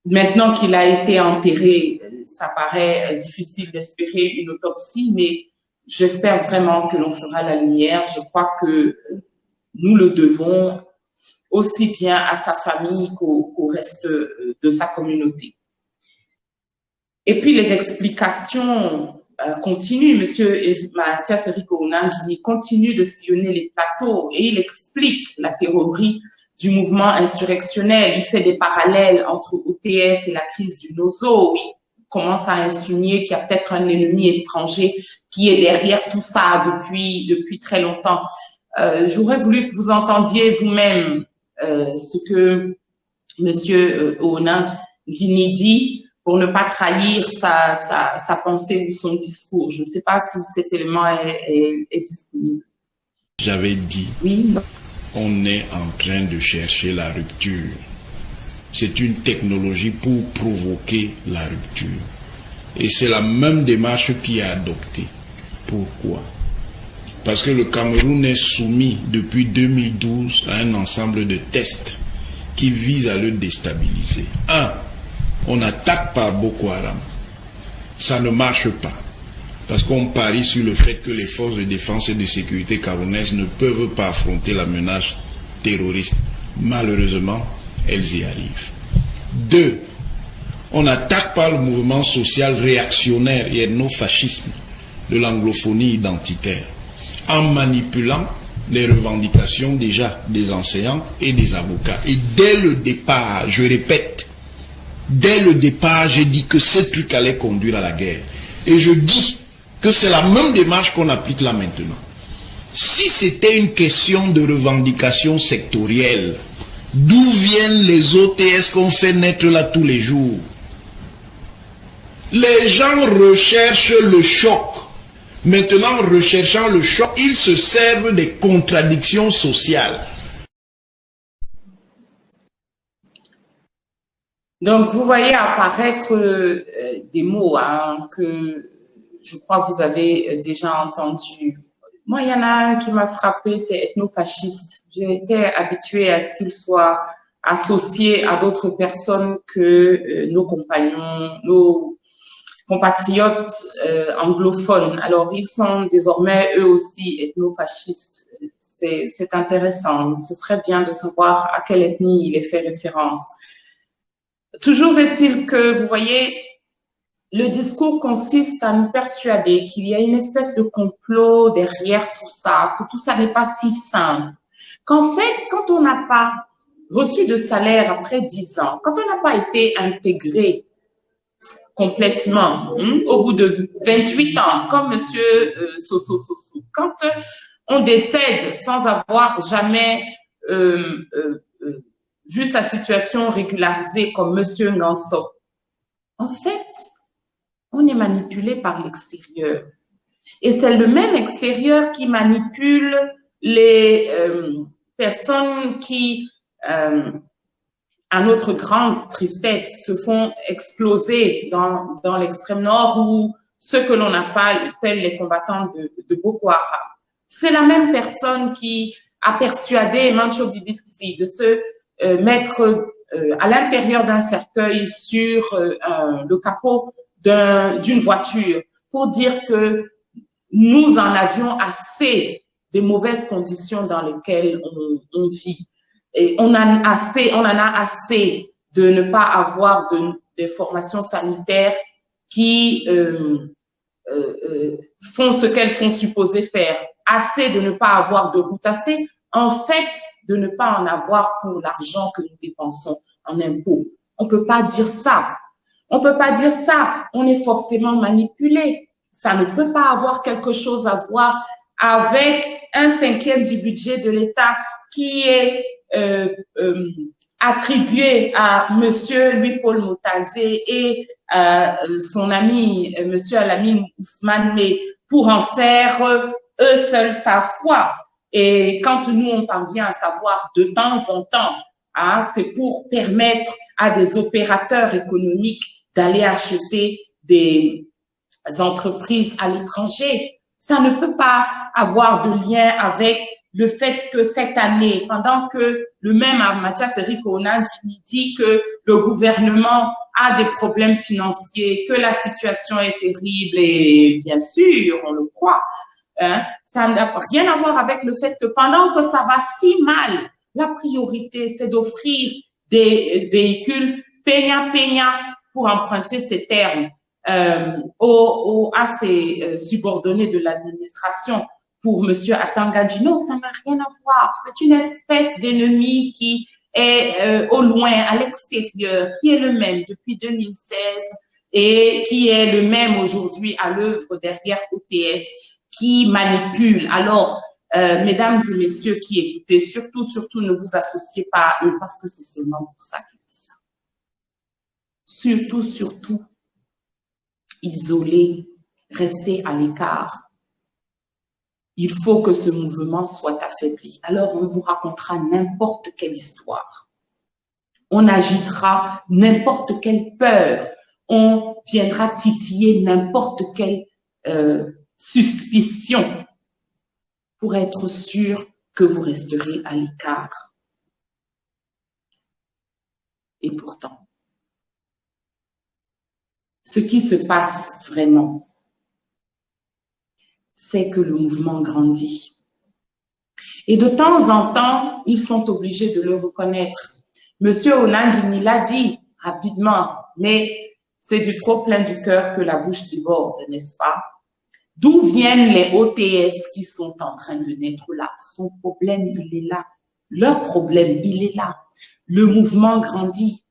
B: Maintenant qu'il a été enterré, ça paraît difficile d'espérer une autopsie, mais j'espère vraiment que l'on fera la lumière. Je crois que nous le devons aussi bien à sa famille qu'au reste de sa communauté. Et puis les explications continuent. Monsieur Mathias Eric Onangini continue de sillonner les plateaux et il explique la théorie du mouvement insurrectionnel. Il fait des parallèles entre OTS et la crise du Nozo. Il commence à insinuer qu'il y a peut-être un ennemi étranger qui est derrière tout ça depuis très longtemps. J'aurais voulu que vous entendiez vous-même ce que Monsieur Onangini dit pour ne pas trahir sa pensée ou son discours. Je ne sais pas si cet élément est disponible.
D: J'avais dit,
B: oui.
D: On est en train de chercher la rupture. C'est une technologie pour provoquer la rupture. Et c'est la même démarche qui est adoptée. Pourquoi? Parce que le Cameroun est soumis depuis 2012 à un ensemble de tests qui visent à le déstabiliser. On n'attaque pas Boko Haram. Ça ne marche pas. Parce qu'on parie sur le fait que les forces de défense et de sécurité camerounaises ne peuvent pas affronter la menace terroriste. Malheureusement, elles y arrivent. 2. On n'attaque pas le mouvement social réactionnaire et ethnofascisme de l'anglophonie identitaire en manipulant les revendications déjà des enseignants et des avocats. Et dès le départ, je répète, dès le départ, j'ai dit que ce truc allait conduire à la guerre. Et je dis que c'est la même démarche qu'on applique là maintenant. Si c'était une question de revendication sectorielle, d'où viennent les OTS qu'on fait naître là tous les jours? Les gens recherchent le choc. Maintenant, recherchant le choc, ils se servent des contradictions sociales.
B: Donc, vous voyez apparaître des mots que je crois que vous avez déjà entendus. Moi, il y en a un qui m'a frappé, c'est ethnofasciste. J'étais habituée à ce qu'il soit associé à d'autres personnes que nos compagnons, nos compatriotes anglophones. Alors, ils sont désormais eux aussi ethnofascistes. C'est intéressant. Ce serait bien de savoir à quelle ethnie il est fait référence. Toujours est-il que, vous voyez, le discours consiste à nous persuader qu'il y a une espèce de complot derrière tout ça, que tout ça n'est pas si simple. Qu'en fait, quand on n'a pas reçu de salaire après 10 ans, quand on n'a pas été intégré complètement, au bout de 28 ans, comme monsieur Soso, quand on décède sans avoir jamais vu sa situation régularisée comme monsieur Nganso, en fait, on est manipulé par l'extérieur. Et c'est le même extérieur qui manipule les personnes qui, à notre grande tristesse, se font exploser dans l'extrême nord ou ceux que l'on appelle les combattants de Boko Haram. C'est la même personne qui a persuadé Mancho Bibissi de se mettre à l'intérieur d'un cercueil sur le capot d'une voiture pour dire que nous en avions assez des mauvaises conditions dans lesquelles on vit. Et on en a assez de ne pas avoir de formations sanitaires qui font ce qu'elles sont supposées faire, assez de ne pas avoir de route, assez en fait de ne pas en avoir pour l'argent que nous dépensons en impôts. On peut pas dire ça. On peut pas dire ça. On est forcément manipulé. Ça ne peut pas avoir quelque chose à voir avec 1/5 du budget de l'État qui est attribué à Monsieur Louis-Paul Motazé et son ami Monsieur Alamine Ousmane, mais pour en faire eux seuls savent quoi. Et quand nous on parvient à savoir de temps en temps, hein, c'est pour permettre à des opérateurs économiques d'aller acheter des entreprises à l'étranger. Ça ne peut pas avoir de lien avec le fait que cette année, pendant que le même Mathias Eric Onang dit que le gouvernement a des problèmes financiers, que la situation est terrible, et bien sûr, on le croit, hein, ça n'a rien à voir avec le fait que pendant que ça va si mal, la priorité, c'est d'offrir des véhicules peña pour emprunter ces termes, à ces subordonnés de l'administration pour Monsieur Atangadi. Non, ça n'a rien à voir. C'est une espèce d'ennemi qui est au loin, à l'extérieur, qui est le même depuis 2016 et qui est le même aujourd'hui à l'œuvre derrière OTS, qui manipule. Alors, mesdames et messieurs qui écoutez, surtout ne vous associez pas à eux parce que c'est seulement pour ça qu'ils disent ça. Surtout, isolés, restez à l'écart. Il faut que ce mouvement soit affaibli. Alors, on vous racontera n'importe quelle histoire. On agitera n'importe quelle peur. On viendra titiller n'importe quelle suspicion pour être sûr que vous resterez à l'écart. Et pourtant, ce qui se passe vraiment, c'est que le mouvement grandit. Et de temps en temps, ils sont obligés de le reconnaître. Monsieur Onang, il l'a dit rapidement, mais c'est du trop plein du cœur que la bouche déborde, n'est-ce pas? D'où viennent les OTS qui sont en train de naître là? Son problème, il est là. Leur problème, il est là. Le mouvement grandit.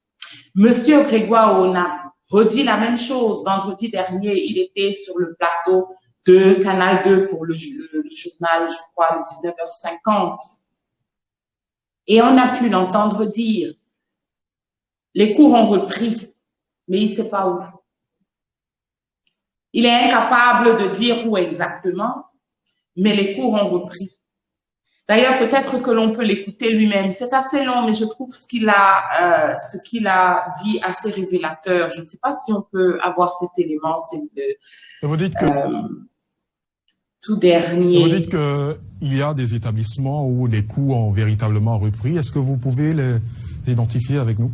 B: Monsieur Grégoire Onang redit la même chose. Vendredi dernier, il était sur le plateau de Canal 2 pour le journal, je crois, le 19h50. Et on a pu l'entendre dire, les cours ont repris, mais il ne sait pas où. Il est incapable de dire où exactement, mais les cours ont repris. D'ailleurs, peut-être que l'on peut l'écouter lui-même. C'est assez long, mais je trouve ce qu'il a dit assez révélateur. Je ne sais pas si on peut avoir cet élément. C'est
E: vous dites que
B: tout dernier.
E: Vous dites qu'il y a des établissements où les coûts ont véritablement repris. Est-ce que vous pouvez les identifier avec nous?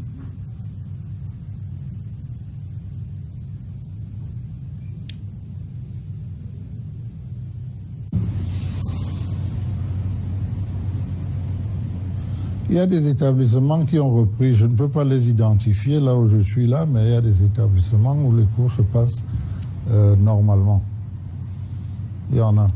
F: Il y a des établissements qui ont repris. Je ne peux pas les identifier là où je suis là, mais il y a des établissements où les cours se passent normalement. Il y en a.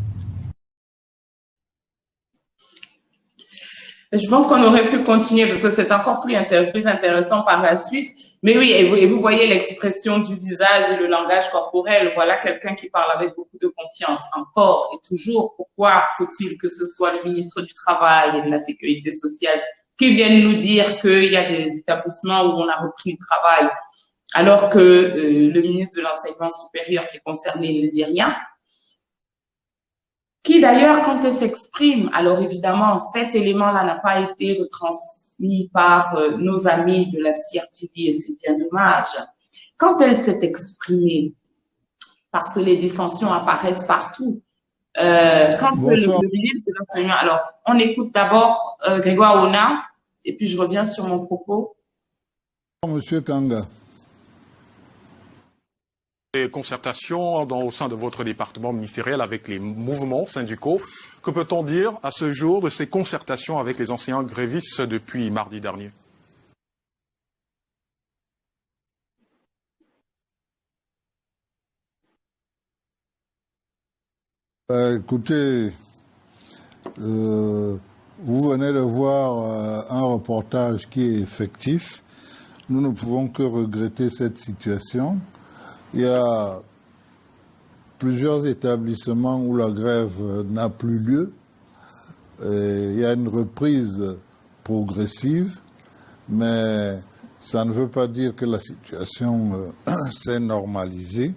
B: Je pense qu'on aurait pu continuer parce que c'est encore plus intéressant par la suite. Mais oui, et vous voyez l'expression du visage et le langage corporel. Voilà quelqu'un qui parle avec beaucoup de confiance. Encore et toujours, pourquoi faut-il que ce soit le ministre du Travail et de la Sécurité sociale qui vienne nous dire qu'il y a des établissements où on a repris le travail alors que le ministre de l'Enseignement supérieur qui est concerné ne dit rien? Qui d'ailleurs, quand elle s'exprime, alors évidemment, cet élément-là n'a pas été retransmis par nos amis de la CRTV et c'est bien dommage. Quand elle s'est exprimée, parce que les dissensions apparaissent partout, quand le ministre de l'Enseignement, alors on écoute d'abord Grégoire Onang et puis je reviens sur mon propos.
F: Monsieur Kanga.
E: Les concertations au sein de votre département ministériel avec les mouvements syndicaux. Que peut-on dire à ce jour de ces concertations avec les enseignants grévistes depuis mardi dernier?
F: Écoutez, vous venez de voir un reportage qui est effectif. Nous ne pouvons que regretter cette situation. Il y a plusieurs établissements où la grève n'a plus lieu. Il y a une reprise progressive, mais ça ne veut pas dire que la situation s'est normalisée.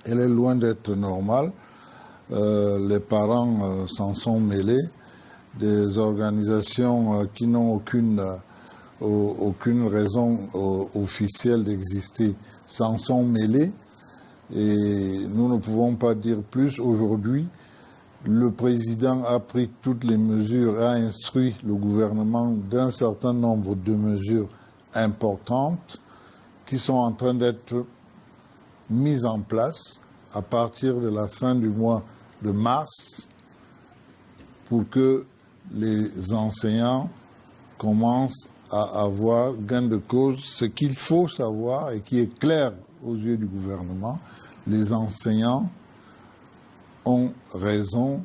F: Elle est loin d'être normale. Les parents s'en sont mêlés. Des organisations qui n'ont aucune raison officielle d'exister s'en sont mêlés. Et nous ne pouvons pas dire plus aujourd'hui. Le président a pris toutes les mesures, a instruit le gouvernement d'un certain nombre de mesures importantes qui sont en train d'être mises en place à partir de la fin du mois de mars pour que les enseignants commencent à avoir gain de cause. Ce qu'il faut savoir et qui est clair aux yeux du gouvernement, les enseignants ont raison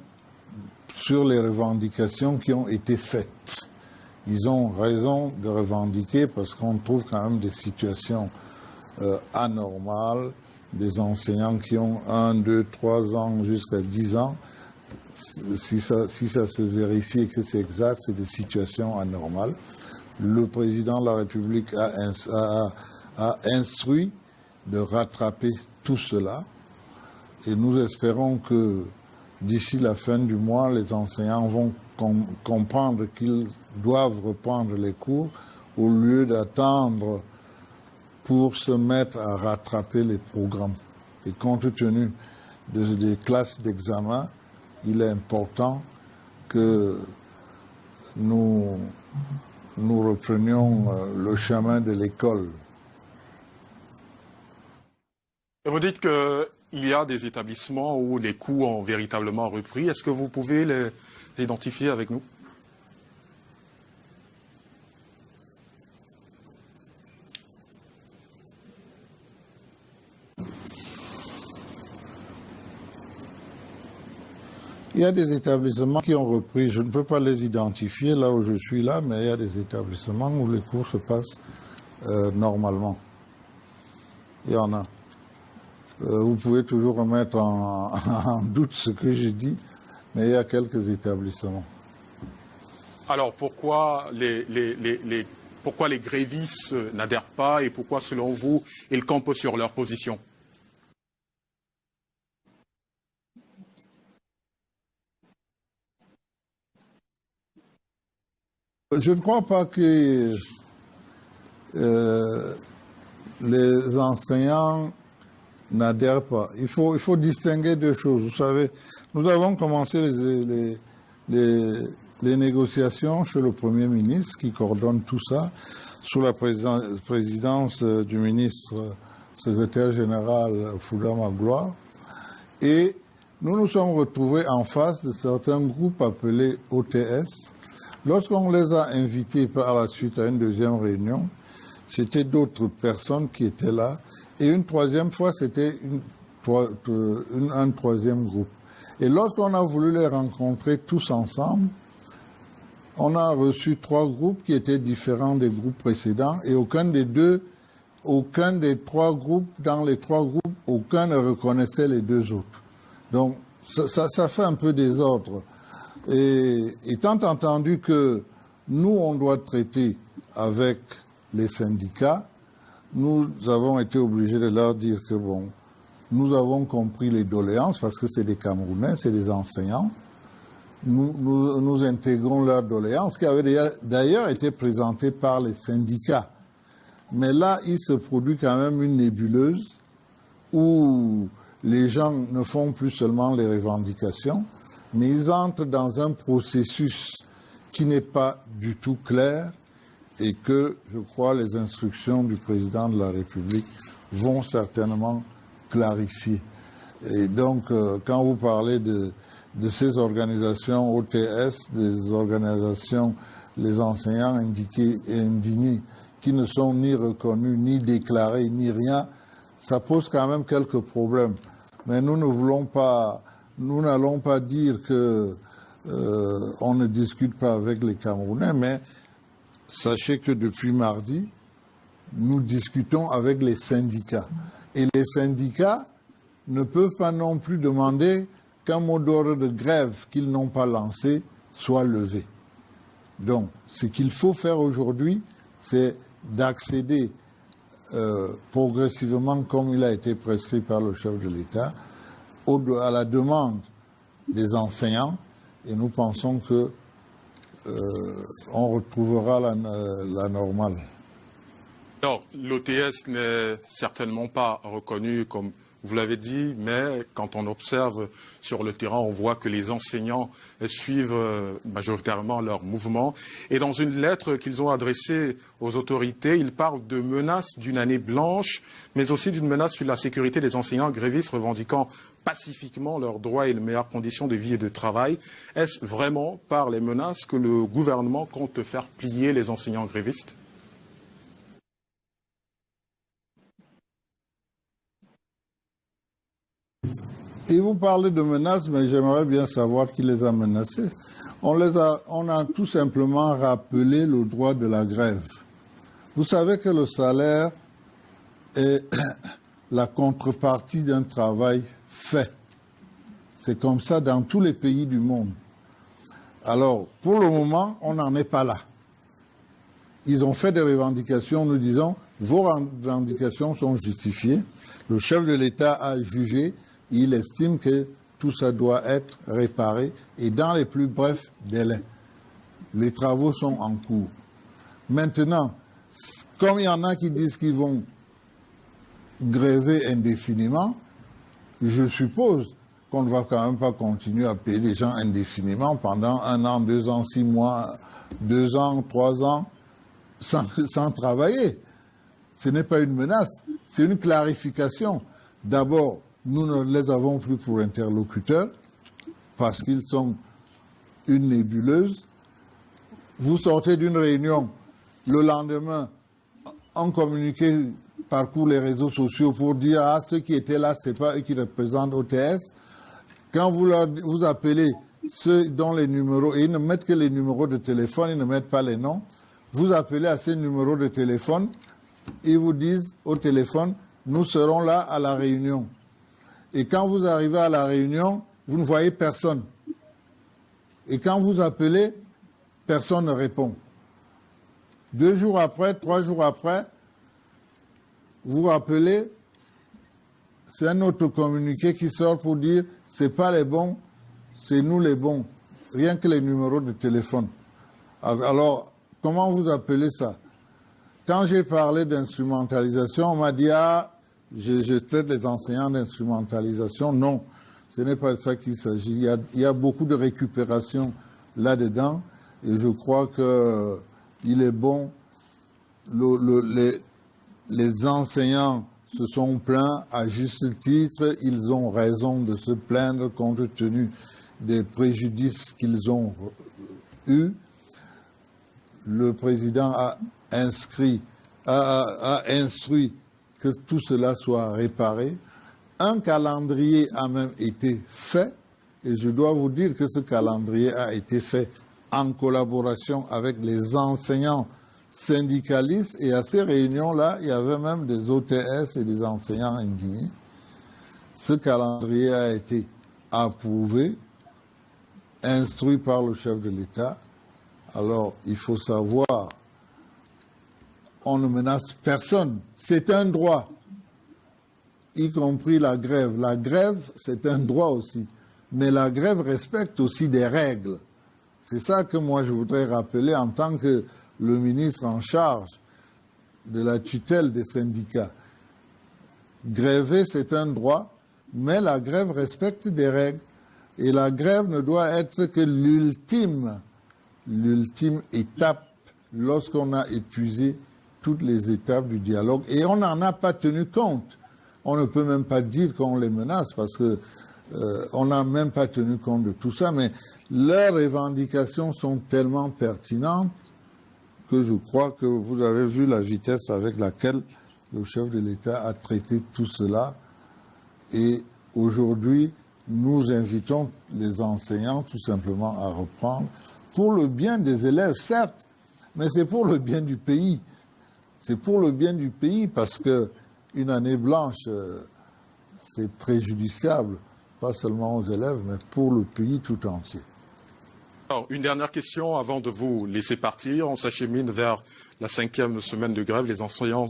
F: sur les revendications qui ont été faites. Ils ont raison de revendiquer parce qu'on trouve quand même des situations anormales, des enseignants qui ont 1, 2, 3 ans jusqu'à 10 ans. Si ça se vérifie que c'est exact, c'est des situations anormales. Le président de la République a instruit de rattraper tout cela. Et nous espérons que d'ici la fin du mois, les enseignants vont comprendre qu'ils doivent reprendre les cours au lieu d'attendre pour se mettre à rattraper les programmes. Et compte tenu des classes d'examen, il est important que nous reprenions le chemin de l'école.
E: Vous dites qu'il y a des établissements où les coûts ont véritablement repris. Est-ce que vous pouvez les identifier avec nous?
F: Il y a des établissements qui ont repris, je ne peux pas les identifier là où je suis là, mais il y a des établissements où les cours se passent normalement. Il y en a. Vous pouvez toujours remettre en doute ce que je dis, mais il y a quelques établissements.
E: Alors pourquoi pourquoi les grévistes n'adhèrent pas et pourquoi, selon vous, ils campent sur leur position?
F: Je ne crois pas que les enseignants n'adhèrent pas. Il faut distinguer deux choses. Vous savez, nous avons commencé les négociations chez le Premier ministre qui coordonne tout ça, sous la présidence du ministre secrétaire général Fouda Magloire. Et nous nous sommes retrouvés en face de certains groupes appelés OTS. Lorsqu'on les a invités par la suite à une deuxième réunion, c'était d'autres personnes qui étaient là. Et une troisième fois, c'était un troisième groupe. Et lorsqu'on a voulu les rencontrer tous ensemble, on a reçu 3 groupes qui étaient différents des groupes précédents. Et aucun des 3 groupes, dans les 3 groupes, aucun ne reconnaissait les 2 autres. Donc ça fait un peu désordre. Et étant entendu que nous, on doit traiter avec les syndicats, nous avons été obligés de leur dire que, bon, nous avons compris les doléances, parce que c'est des Camerounais, c'est des enseignants. Nous intégrons leurs doléances, qui avaient d'ailleurs été présentées par les syndicats. Mais là, il se produit quand même une nébuleuse où les gens ne font plus seulement les revendications, mais ils entrent dans un processus qui n'est pas du tout clair et que, je crois, les instructions du président de la République vont certainement clarifier. Et donc, quand vous parlez de ces organisations OTS, des organisations, les enseignants indiqués et indignés, qui ne sont ni reconnus, ni déclarés, ni rien, ça pose quand même quelques problèmes. Mais nous n'allons pas dire que on ne discute pas avec les Camerounais, mais sachez que depuis mardi, nous discutons avec les syndicats. Et les syndicats ne peuvent pas non plus demander qu'un mot d'ordre de grève qu'ils n'ont pas lancé soit levé. Donc, ce qu'il faut faire aujourd'hui, c'est d'accéder progressivement, comme il a été prescrit par le chef de l'État, à la demande des enseignants, et nous pensons que on retrouvera la normale.
E: Alors, l'OTS n'est certainement pas reconnu comme vous l'avez dit, mais quand on observe sur le terrain, on voit que les enseignants suivent majoritairement leur mouvement. Et dans une lettre qu'ils ont adressée aux autorités, ils parlent de menaces d'une année blanche, mais aussi d'une menace sur la sécurité des enseignants grévistes revendiquant pacifiquement leurs droits et les meilleures conditions de vie et de travail. Est-ce vraiment par les menaces que le gouvernement compte faire plier les enseignants grévistes ?
F: Et vous parlez de menaces, mais j'aimerais bien savoir qui les a menacés. On a tout simplement rappelé le droit de la grève. Vous savez que le salaire est la contrepartie d'un travail fait. C'est comme ça dans tous les pays du monde. Alors, pour le moment, on n'en est pas là. Ils ont fait des revendications, nous disons, vos revendications sont justifiées. Le chef de l'État a jugé. Il estime que tout ça doit être réparé et dans les plus brefs délais. Les travaux sont en cours. Maintenant, comme il y en a qui disent qu'ils vont gréver indéfiniment, je suppose qu'on ne va quand même pas continuer à payer les gens indéfiniment pendant 1 an, 2 ans, 6 mois, 2 ans, 3 ans, sans travailler. Ce n'est pas une menace, c'est une clarification. D'abord, nous ne les avons plus pour interlocuteurs parce qu'ils sont une nébuleuse. Vous sortez d'une réunion, le lendemain, un communiqué parcourt les réseaux sociaux pour dire « Ah, ceux qui étaient là, ce n'est pas eux qui représentent OTS ». Quand vous appelez ceux dont les numéros, et ils ne mettent que les numéros de téléphone, ils ne mettent pas les noms, vous appelez à ces numéros de téléphone, ils vous disent au téléphone « Nous serons là à la réunion ». Et quand vous arrivez à la réunion, vous ne voyez personne. Et quand vous appelez, personne ne répond. 2 jours après, 3 jours après, vous rappelez, c'est un autre communiqué qui sort pour dire c'est pas les bons, c'est nous les bons. Rien que les numéros de téléphone. Alors, comment vous appelez ça? Quand j'ai parlé d'instrumentalisation, on m'a dit ah, je traite les enseignants d'instrumentalisation. Non, ce n'est pas de ça qu'il s'agit. Il y a beaucoup de récupération là-dedans et je crois qu'il est bon. Les enseignants se sont plaints à juste titre. Ils ont raison de se plaindre compte tenu des préjudices qu'ils ont eus. Le président a instruit que tout cela soit réparé. Un calendrier a même été fait, et je dois vous dire que ce calendrier a été fait en collaboration avec les enseignants syndicalistes, et à ces réunions-là, il y avait même des OTS et des enseignants indignés. Ce calendrier a été approuvé, instruit par le chef de l'État. Alors, il faut savoir, on ne menace personne. C'est un droit, y compris la grève. La grève, c'est un droit aussi. Mais la grève respecte aussi des règles. C'est ça que moi, je voudrais rappeler en tant que le ministre en charge de la tutelle des syndicats. Gréver, c'est un droit, mais la grève respecte des règles. Et la grève ne doit être que l'ultime étape lorsqu'on a épuisé toutes les étapes du dialogue. Et on n'en a pas tenu compte. on ne peut même pas dire qu'on les menace parce que on n'a même pas tenu compte de tout ça, mais leurs revendications sont tellement pertinentes que je crois que vous avez vu la vitesse avec laquelle le chef de l'État a traité tout cela. Et aujourd'hui, nous invitons les enseignants tout simplement à reprendre pour le bien des élèves, certes, mais c'est pour le bien du pays. C'est pour le bien du pays parce que une année blanche, c'est préjudiciable, pas seulement aux élèves, mais pour le pays tout entier.
E: Alors, une dernière question avant de vous laisser partir. On s'achemine vers la 5e semaine de grève. Les enseignants,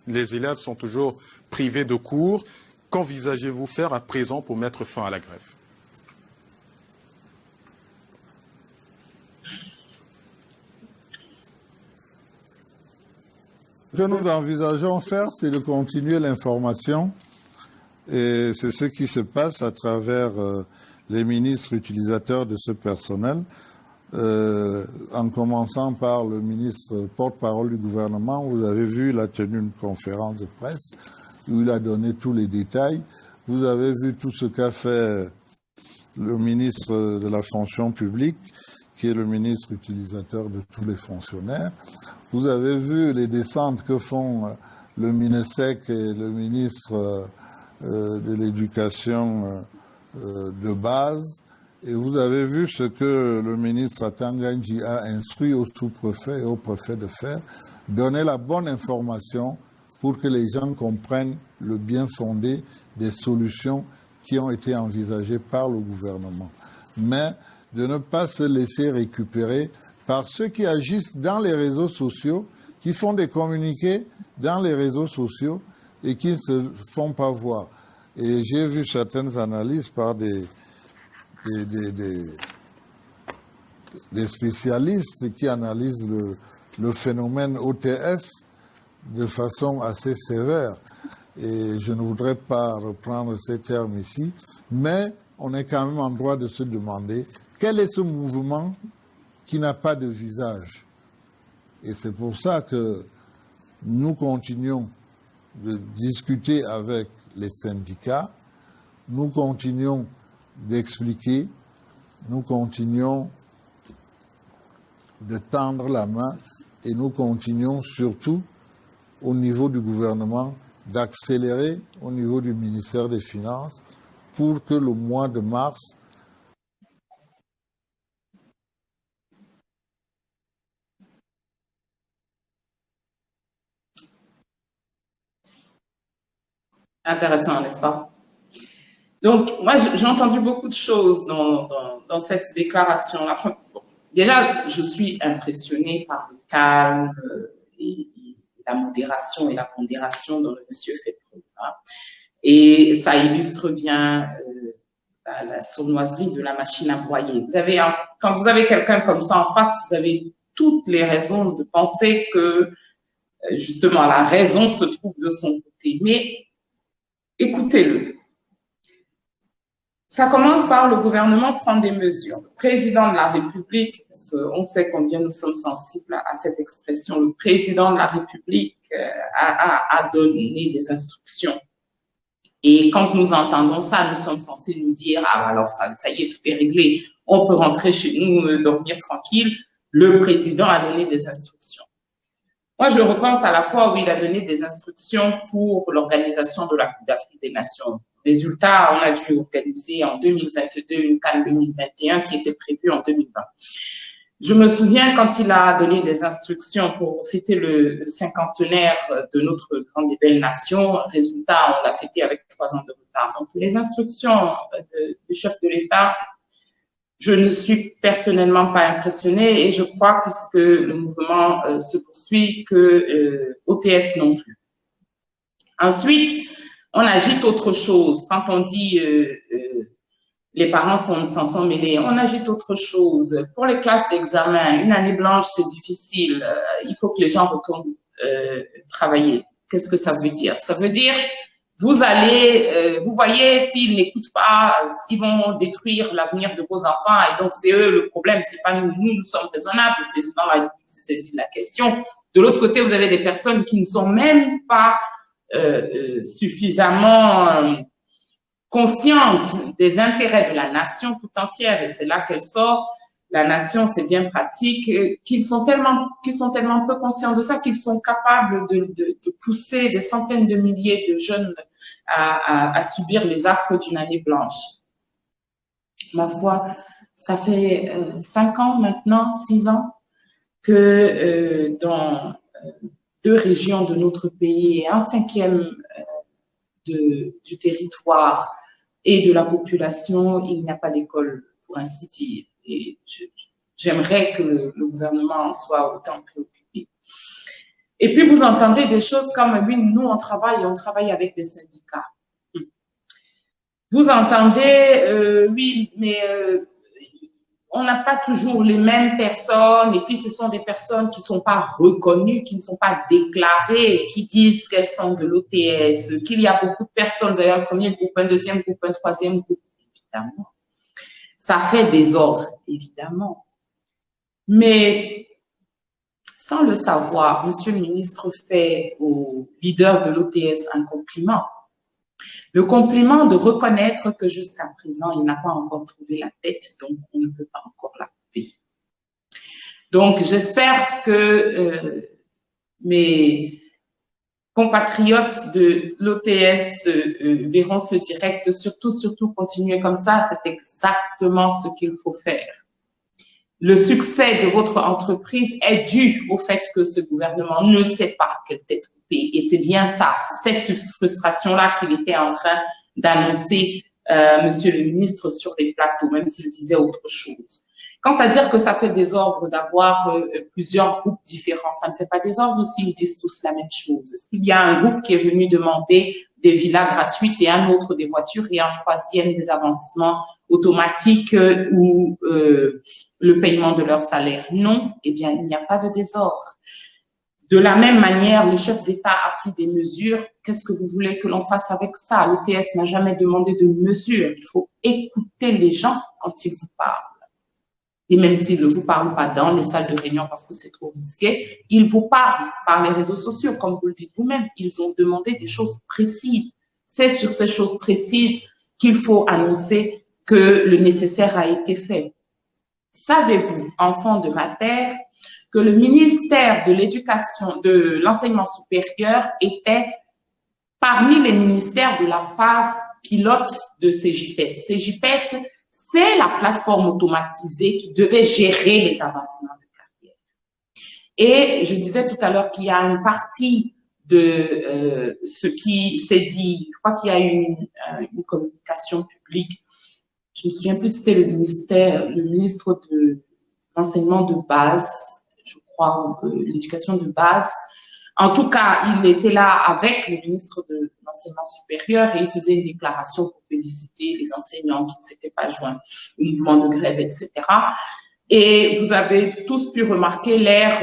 E: les élèves sont toujours privés de cours. Qu'envisagez-vous faire à présent pour mettre fin à la grève?
F: Ce que nous envisageons faire, c'est de continuer l'information. Et c'est ce qui se passe à travers les ministres utilisateurs de ce personnel, en commençant par le ministre porte-parole du gouvernement. Vous avez vu, il a tenu une conférence de presse où il a donné tous les détails. Vous avez vu tout ce qu'a fait le ministre de la fonction publique, qui est le ministre utilisateur de tous les fonctionnaires. Vous avez vu les descentes que font le MINESEC et le ministre de l'Éducation de base. Et vous avez vu ce que le ministre Atanganji a instruit au sous-préfet et au préfet de faire, donner la bonne information pour que les gens comprennent le bien fondé des solutions qui ont été envisagées par le gouvernement. Mais de ne pas se laisser récupérer par ceux qui agissent dans les réseaux sociaux, qui font des communiqués dans les réseaux sociaux et qui ne se font pas voir. Et j'ai vu certaines analyses par des spécialistes qui analysent le phénomène OTS de façon assez sévère. Et je ne voudrais pas reprendre ces termes ici, mais on est quand même en droit de se demander quel est ce mouvement qui n'a pas de visage. Et c'est pour ça que nous continuons de discuter avec les syndicats, nous continuons d'expliquer, nous continuons de tendre la main et nous continuons surtout au niveau du gouvernement d'accélérer au niveau du ministère des Finances pour que le mois de mars
B: Intéressant, n'est-ce pas? Donc, moi, j'ai entendu beaucoup de choses dans cette déclaration. Déjà, je suis impressionnée par le calme et la modération et la pondération dont le monsieur fait preuve. Et ça illustre bien la sournoiserie de la machine à broyer. Quand vous avez quelqu'un comme ça en face, vous avez toutes les raisons de penser que, justement, la raison se trouve de son côté. Mais écoutez-le. Ça commence par le gouvernement prendre des mesures. Le président de la République, parce qu'on sait combien nous sommes sensibles à cette expression, le président de la République a donné des instructions. Et quand nous entendons ça, nous sommes censés nous dire, ah alors ça y est, tout est réglé, on peut rentrer chez nous, dormir tranquille. Le président a donné des instructions. Moi, je repense à la fois où il a donné des instructions pour l'organisation de la Coupe d'Afrique des Nations. Résultat, on a dû organiser en 2022 une CAN 2021 qui était prévue en 2020. Je me souviens quand il a donné des instructions pour fêter le cinquantenaire de notre grande et belle nation. Résultat, on l'a fêté avec 3 ans de retard. Donc, les instructions du chef de l'État, je ne suis personnellement pas impressionnée et je crois, puisque le mouvement se poursuit, que OTS non plus. Ensuite, on agite autre chose. Quand on dit les parents s'en sont mêlés, on agite autre chose. Pour les classes d'examen, une année blanche, c'est difficile. Il faut que les gens retournent travailler. Qu'est-ce que ça veut dire? Ça veut dire, vous voyez, s'ils n'écoutent pas, ils vont détruire l'avenir de vos enfants. Et donc, c'est eux le problème, c'est pas nous. Nous sommes raisonnables. Le président a saisi la question. De l'autre côté, vous avez des personnes qui ne sont même pas suffisamment consciente des intérêts de la nation tout entière, et c'est là qu'elle sort. La nation, c'est bien pratique, qu'ils sont tellement peu conscients de ça qu'ils sont capables de pousser des centaines de milliers de jeunes à subir les affres d'une année blanche. Ma foi, ça fait 5 ans maintenant, 6 ans, que dans 2 régions de notre pays et 1/5 du territoire et de la population, il n'y a pas d'école, pour ainsi dire. Et j'aimerais que le gouvernement en soit autant préoccupé. Et puis, vous entendez des choses comme, oui, nous, on travaille avec des syndicats. Vous entendez, oui, mais on n'a pas toujours les mêmes personnes, et puis ce sont des personnes qui ne sont pas reconnues, qui ne sont pas déclarées, qui disent qu'elles sont de l'OTS, qu'il y a beaucoup de personnes, vous avez un premier groupe, un deuxième groupe, un troisième groupe, évidemment. Ça fait désordre, évidemment. Mais sans le savoir, Monsieur le ministre fait au leader de l'OTS un compliment. Le compliment de reconnaître que jusqu'à présent, il n'a pas encore trouvé la tête, donc on ne peut pas encore la couper. Donc, j'espère que mes compatriotes de l'OTS verront ce direct, surtout continuer comme ça, c'est exactement ce qu'il faut faire. Le succès de votre entreprise est dû au fait que ce gouvernement ne sait pas quelle tête couper. Et c'est bien ça, c'est cette frustration-là qu'il était en train d'annoncer, Monsieur le ministre, sur les plateaux, même s'il disait autre chose. Quant à dire que ça fait désordre d'avoir plusieurs groupes différents, ça ne fait pas désordre s'ils disent tous la même chose. Est-ce qu'il y a un groupe qui est venu demander des villas gratuites et un autre des voitures et un troisième des avancements automatiques ou le paiement de leur salaire? Non, eh bien, il n'y a pas de désordre. De la même manière, le chef d'État a pris des mesures. Qu'est-ce que vous voulez que l'on fasse avec ça? L'OTS n'a jamais demandé de mesures. Il faut écouter les gens quand ils vous parlent. Et même s'ils ne vous parlent pas dans les salles de réunion parce que c'est trop risqué, ils vous parlent par les réseaux sociaux, comme vous le dites vous-même. Ils ont demandé des choses précises. C'est sur ces choses précises qu'il faut annoncer que le nécessaire a été fait. Savez-vous, enfants de ma terre, que le ministère de l'Éducation, de l'Enseignement supérieur était parmi les ministères de la phase pilote de CJPES. CJPES, c'est la plateforme automatisée qui devait gérer les avancements de carrière. Et je disais tout à l'heure qu'il y a une partie de ce qui s'est dit, je crois qu'il y a eu une communication publique. Je me souviens plus si c'était le ministre de l'enseignement de base, je crois, l'éducation de base. En tout cas, il était là avec le ministre de l'enseignement supérieur et il faisait une déclaration pour féliciter les enseignants qui ne s'étaient pas joints au mouvement de grève, etc. Et vous avez tous pu remarquer l'air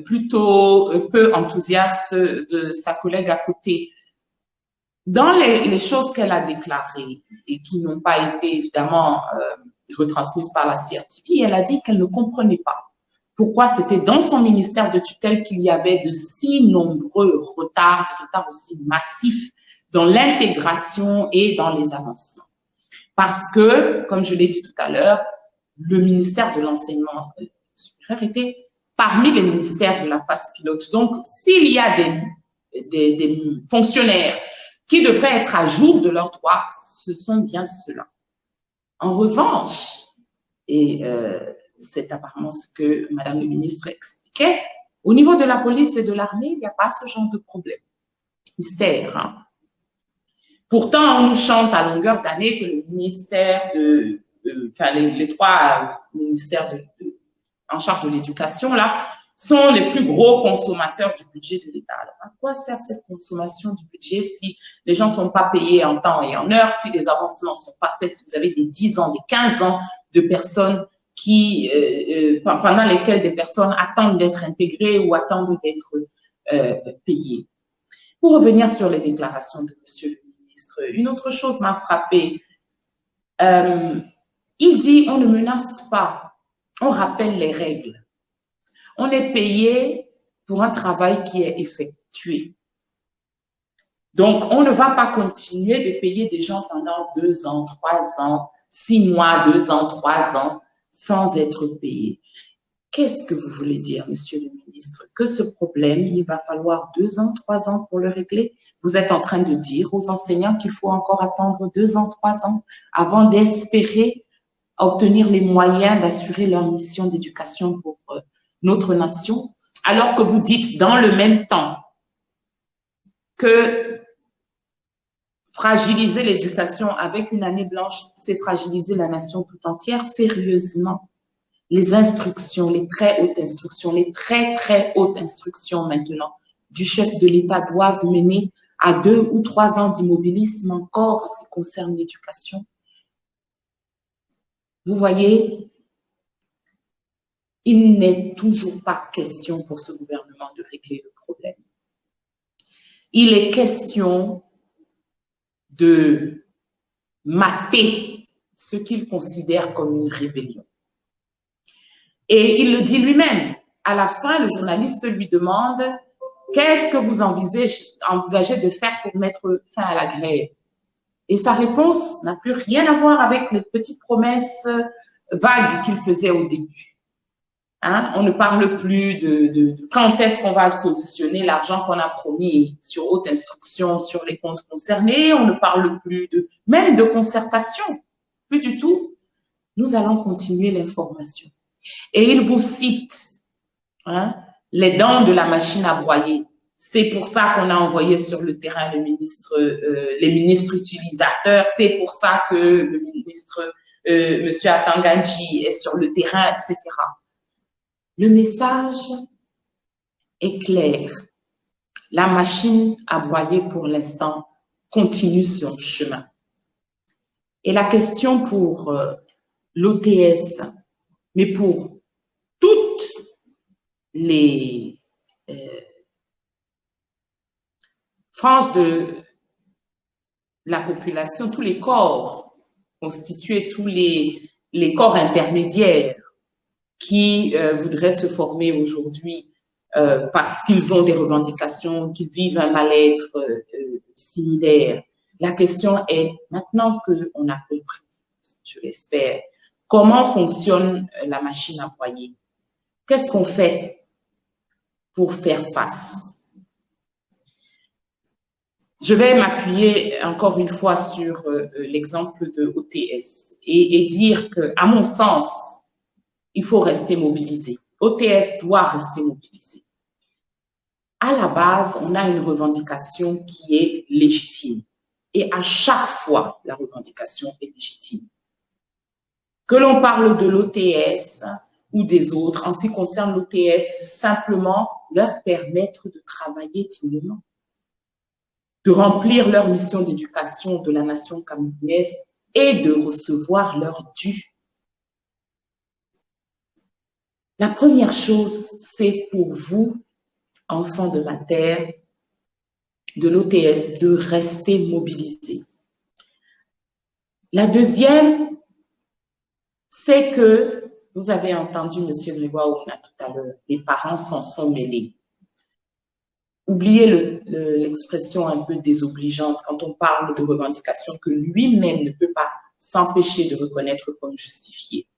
B: plutôt peu enthousiaste de sa collègue à côté. Dans les choses qu'elle a déclarées et qui n'ont pas été évidemment retransmises par la CRTV, elle a dit qu'elle ne comprenait pas pourquoi c'était dans son ministère de tutelle qu'il y avait de si nombreux retards, des retards aussi massifs dans l'intégration et dans les avancements. Parce que, comme je l'ai dit tout à l'heure, le ministère de l'enseignement supérieur était parmi les ministères de la phase pilote. Donc, s'il y a des fonctionnaires qui devraient être à jour de leurs droits, ce sont bien ceux-là. En revanche, et c'est apparemment ce que Madame le ministre expliquait, au niveau de la police et de l'armée, il n'y a pas ce genre de problème. Mystère, hein. Pourtant, on nous chante à longueur d'année que le ministère les 3 ministères en charge de l'éducation, là, sont les plus gros consommateurs du budget de l'État. Alors, à quoi sert cette consommation du budget si les gens ne sont pas payés en temps et en heure, si les avancements ne sont pas faits, si vous avez des 10 ans, des 15 ans de personnes pendant lesquelles des personnes attendent d'être intégrées ou attendent d'être payées. Pour revenir sur les déclarations de Monsieur le ministre, une autre chose m'a frappée. Il dit on ne menace pas, on rappelle les règles. On est payé pour un travail qui est effectué. Donc, on ne va pas continuer de payer des gens pendant 2 ans, 3 ans, 6 mois, 2 ans, 3 ans, sans être payés. Qu'est-ce que vous voulez dire, monsieur le ministre? Que ce problème, il va falloir 2 ans, 3 ans pour le régler? Vous êtes en train de dire aux enseignants qu'il faut encore attendre 2 ans, 3 ans avant d'espérer obtenir les moyens d'assurer leur mission d'éducation pour notre nation, alors que vous dites dans le même temps que fragiliser l'éducation avec une année blanche, c'est fragiliser la nation tout entière. Sérieusement, les instructions, les très hautes instructions, les très, très hautes instructions maintenant du chef de l'État doivent mener à 2 ou 3 ans d'immobilisme encore en ce qui concerne l'éducation. Vous voyez, il n'est toujours pas question pour ce gouvernement de régler le problème. Il est question de mater ce qu'il considère comme une rébellion. Et il le dit lui-même. À la fin, le journaliste lui demande « Qu'est-ce que vous envisagez de faire pour mettre fin à la grève ?» Et sa réponse n'a plus rien à voir avec les petites promesses vagues qu'il faisait au début. Hein? On ne parle plus de quand est-ce qu'on va positionner l'argent qu'on a promis sur haute instruction sur les comptes concernés. On ne parle plus même de concertation. Plus du tout. Nous allons continuer l'information. Et il vous cite les dents de la machine à broyer. C'est pour ça qu'on a envoyé sur le terrain les ministres utilisateurs. C'est pour ça que le ministre, M. Atanganji, est sur le terrain, etc. Le message est clair. La machine à broyer, pour l'instant, continue son chemin. Et la question pour l'OTS, mais pour toutes les franges de la population, tous les corps constitués, tous les corps intermédiaires qui voudraient se former aujourd'hui parce qu'ils ont des revendications, qu'ils vivent un mal-être similaire. La question est, maintenant qu'on a compris, je l'espère, comment fonctionne la machine à broyer? Qu'est-ce qu'on fait pour faire face? Je vais m'appuyer encore une fois sur l'exemple de OTS et dire que, à mon sens, il faut rester mobilisé. OTS doit rester mobilisé. À la base, on a une revendication qui est légitime. Et à chaque fois, la revendication est légitime. Que l'on parle de l'OTS ou des autres, en ce qui concerne l'OTS, simplement leur permettre de travailler dignement, de remplir leur mission d'éducation de la nation camerounaise et de recevoir leur dû. La première chose, c'est pour vous, enfants de ma terre, de l'OTS, de rester mobilisés. La deuxième, c'est que, vous avez entendu M. Grégoire Ouna tout à l'heure, les parents s'en sont mêlés. Oubliez l'expression un peu désobligeante quand on parle de revendications que lui-même ne peut pas s'empêcher de reconnaître comme justifiées.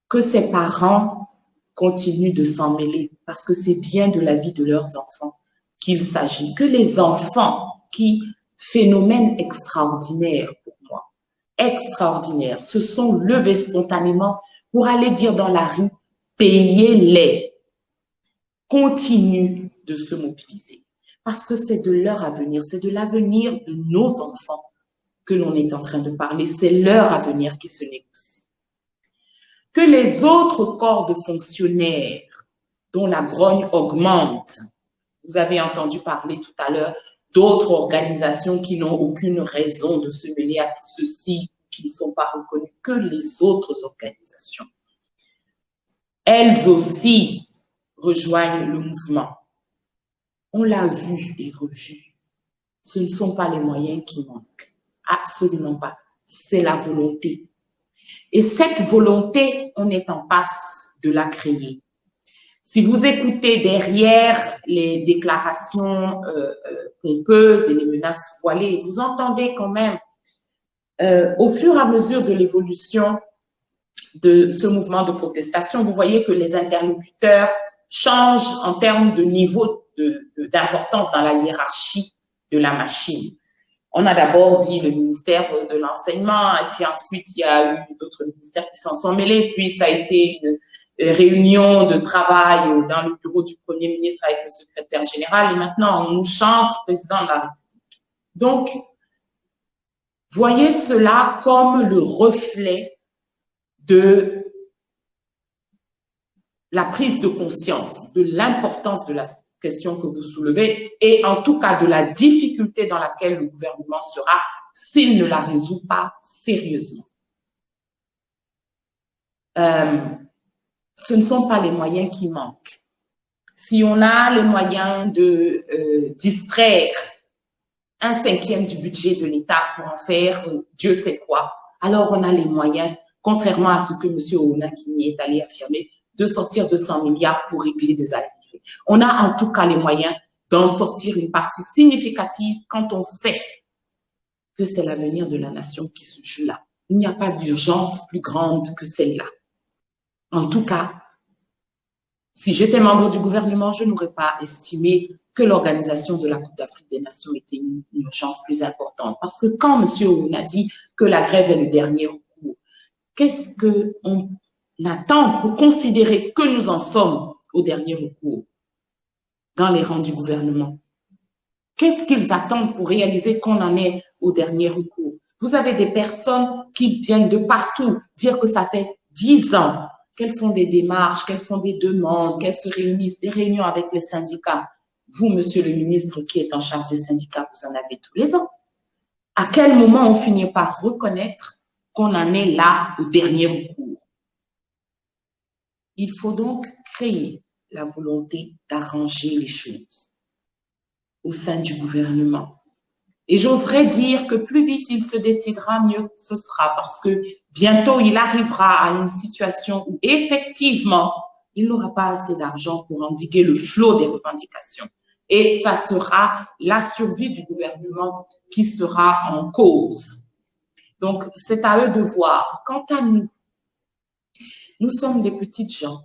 B: Que ses parents continuent de s'en mêler parce que c'est bien de la vie de leurs enfants qu'il s'agit. Que les enfants qui, phénomène extraordinaire pour moi, extraordinaire, se sont levés spontanément pour aller dire dans la rue, payez-les, continuent de se mobiliser. Parce que c'est de leur avenir, c'est de l'avenir de nos enfants que l'on est en train de parler, c'est leur avenir qui se négocie. Que les autres corps de fonctionnaires dont la grogne augmente, vous avez entendu parler tout à l'heure d'autres organisations qui n'ont aucune raison de se mêler à tout ceci, qui ne sont pas reconnues, que les autres organisations, elles aussi rejoignent le mouvement. On l'a vu et revu. Ce ne sont pas les moyens qui manquent. Absolument pas. C'est la volonté. Et cette volonté, on est en passe de la créer. Si vous écoutez derrière les déclarations pompeuses et les menaces voilées, vous entendez quand même, au fur et à mesure de l'évolution de ce mouvement de protestation, vous voyez que les interlocuteurs changent en termes de niveau d'importance dans la hiérarchie de la machine. On a d'abord dit le ministère de l'Enseignement, et puis ensuite il y a eu d'autres ministères qui s'en sont mêlés, puis ça a été une réunion de travail dans le bureau du Premier ministre avec le secrétaire général, et maintenant on nous chante président de la République. Donc, voyez cela comme le reflet de la prise de conscience, de l'importance de la question que vous soulevez et en tout cas de la difficulté dans laquelle le gouvernement sera s'il ne la résout pas sérieusement. Ce ne sont pas les moyens qui manquent. Si on a les moyens de distraire 1/5 du budget de l'État pour en faire Dieu sait quoi, alors on a les moyens, contrairement à ce que M. Ounakini est allé affirmer, de sortir 200 milliards pour régler des arriérés. On a en tout cas les moyens d'en sortir une partie significative quand on sait que c'est l'avenir de la nation qui se joue là. Il n'y a pas d'urgence plus grande que celle-là. En tout cas, si j'étais membre du gouvernement, je n'aurais pas estimé que l'organisation de la Coupe d'Afrique des Nations était une urgence plus importante. Parce que quand M. Oun a dit que la grève est le dernier recours, qu'est-ce qu'on attend pour considérer que nous en sommes au dernier recours dans les rangs du gouvernement? Qu'est-ce qu'ils attendent pour réaliser qu'on en est au dernier recours? Vous avez des personnes qui viennent de partout dire que ça fait 10 ans qu'elles font des démarches, qu'elles font des demandes, qu'elles se réunissent, des réunions avec les syndicats. Vous, monsieur le ministre qui est en charge des syndicats, vous en avez tous les ans. À quel moment on finit par reconnaître qu'on en est là au dernier recours? Il faut donc créer la volonté d'arranger les choses au sein du gouvernement. Et j'oserais dire que plus vite il se décidera, mieux ce sera, parce que bientôt il arrivera à une situation où effectivement, il n'aura pas assez d'argent pour endiguer le flot des revendications. Et ça sera la survie du gouvernement qui sera en cause. Donc, c'est à eux de voir. Quant à nous, nous sommes des petites gens.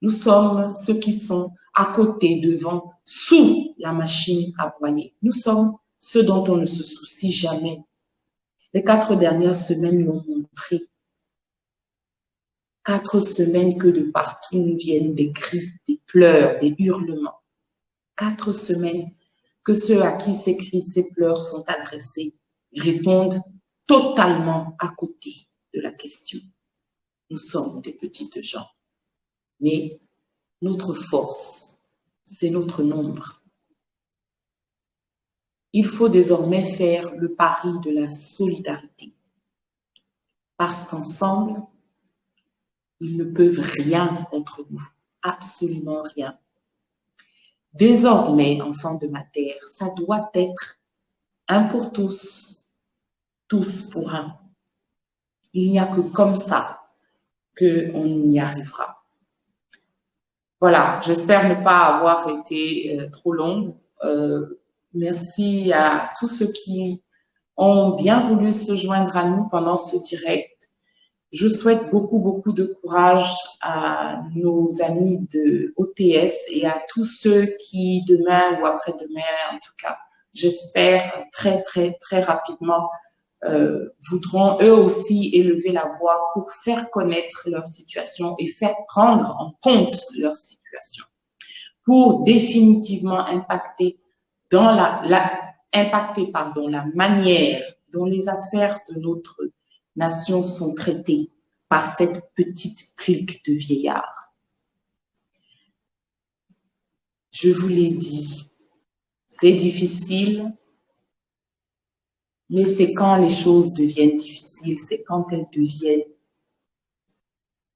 B: Nous sommes ceux qui sont à côté, devant, sous la machine à broyer. Nous sommes ceux dont on ne se soucie jamais. Les 4 dernières semaines l'ont montré. 4 semaines que de partout nous viennent des cris, des pleurs, des hurlements. 4 semaines que ceux à qui ces cris, ces pleurs sont adressés répondent totalement à côté de la question. Nous sommes des petites gens. Mais notre force, c'est notre nombre. Il faut désormais faire le pari de la solidarité. Parce qu'ensemble, ils ne peuvent rien contre nous. Absolument rien. Désormais, enfants de ma terre, ça doit être un pour tous, tous pour un. Il n'y a que comme ça qu'on y arrivera. Voilà, j'espère ne pas avoir été trop longue. Merci à tous ceux qui ont bien voulu se joindre à nous pendant ce direct. Je souhaite beaucoup de courage à nos amis de OTS et à tous ceux qui demain ou après-demain, en tout cas, j'espère très rapidement, voudront eux aussi élever la voix pour faire connaître leur situation et faire prendre en compte leur situation, pour définitivement impacter dans la manière dont les affaires de notre nation sont traitées par cette petite clique de vieillards. Je vous l'ai dit, c'est difficile, mais c'est quand les choses deviennent difficiles, c'est quand elles deviennent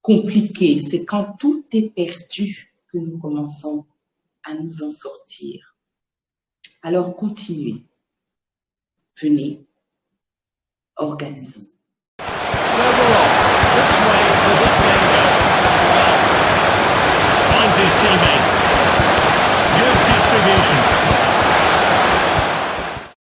B: compliquées, c'est quand tout est perdu que nous commençons à nous en sortir. Alors continuez, venez, organisons.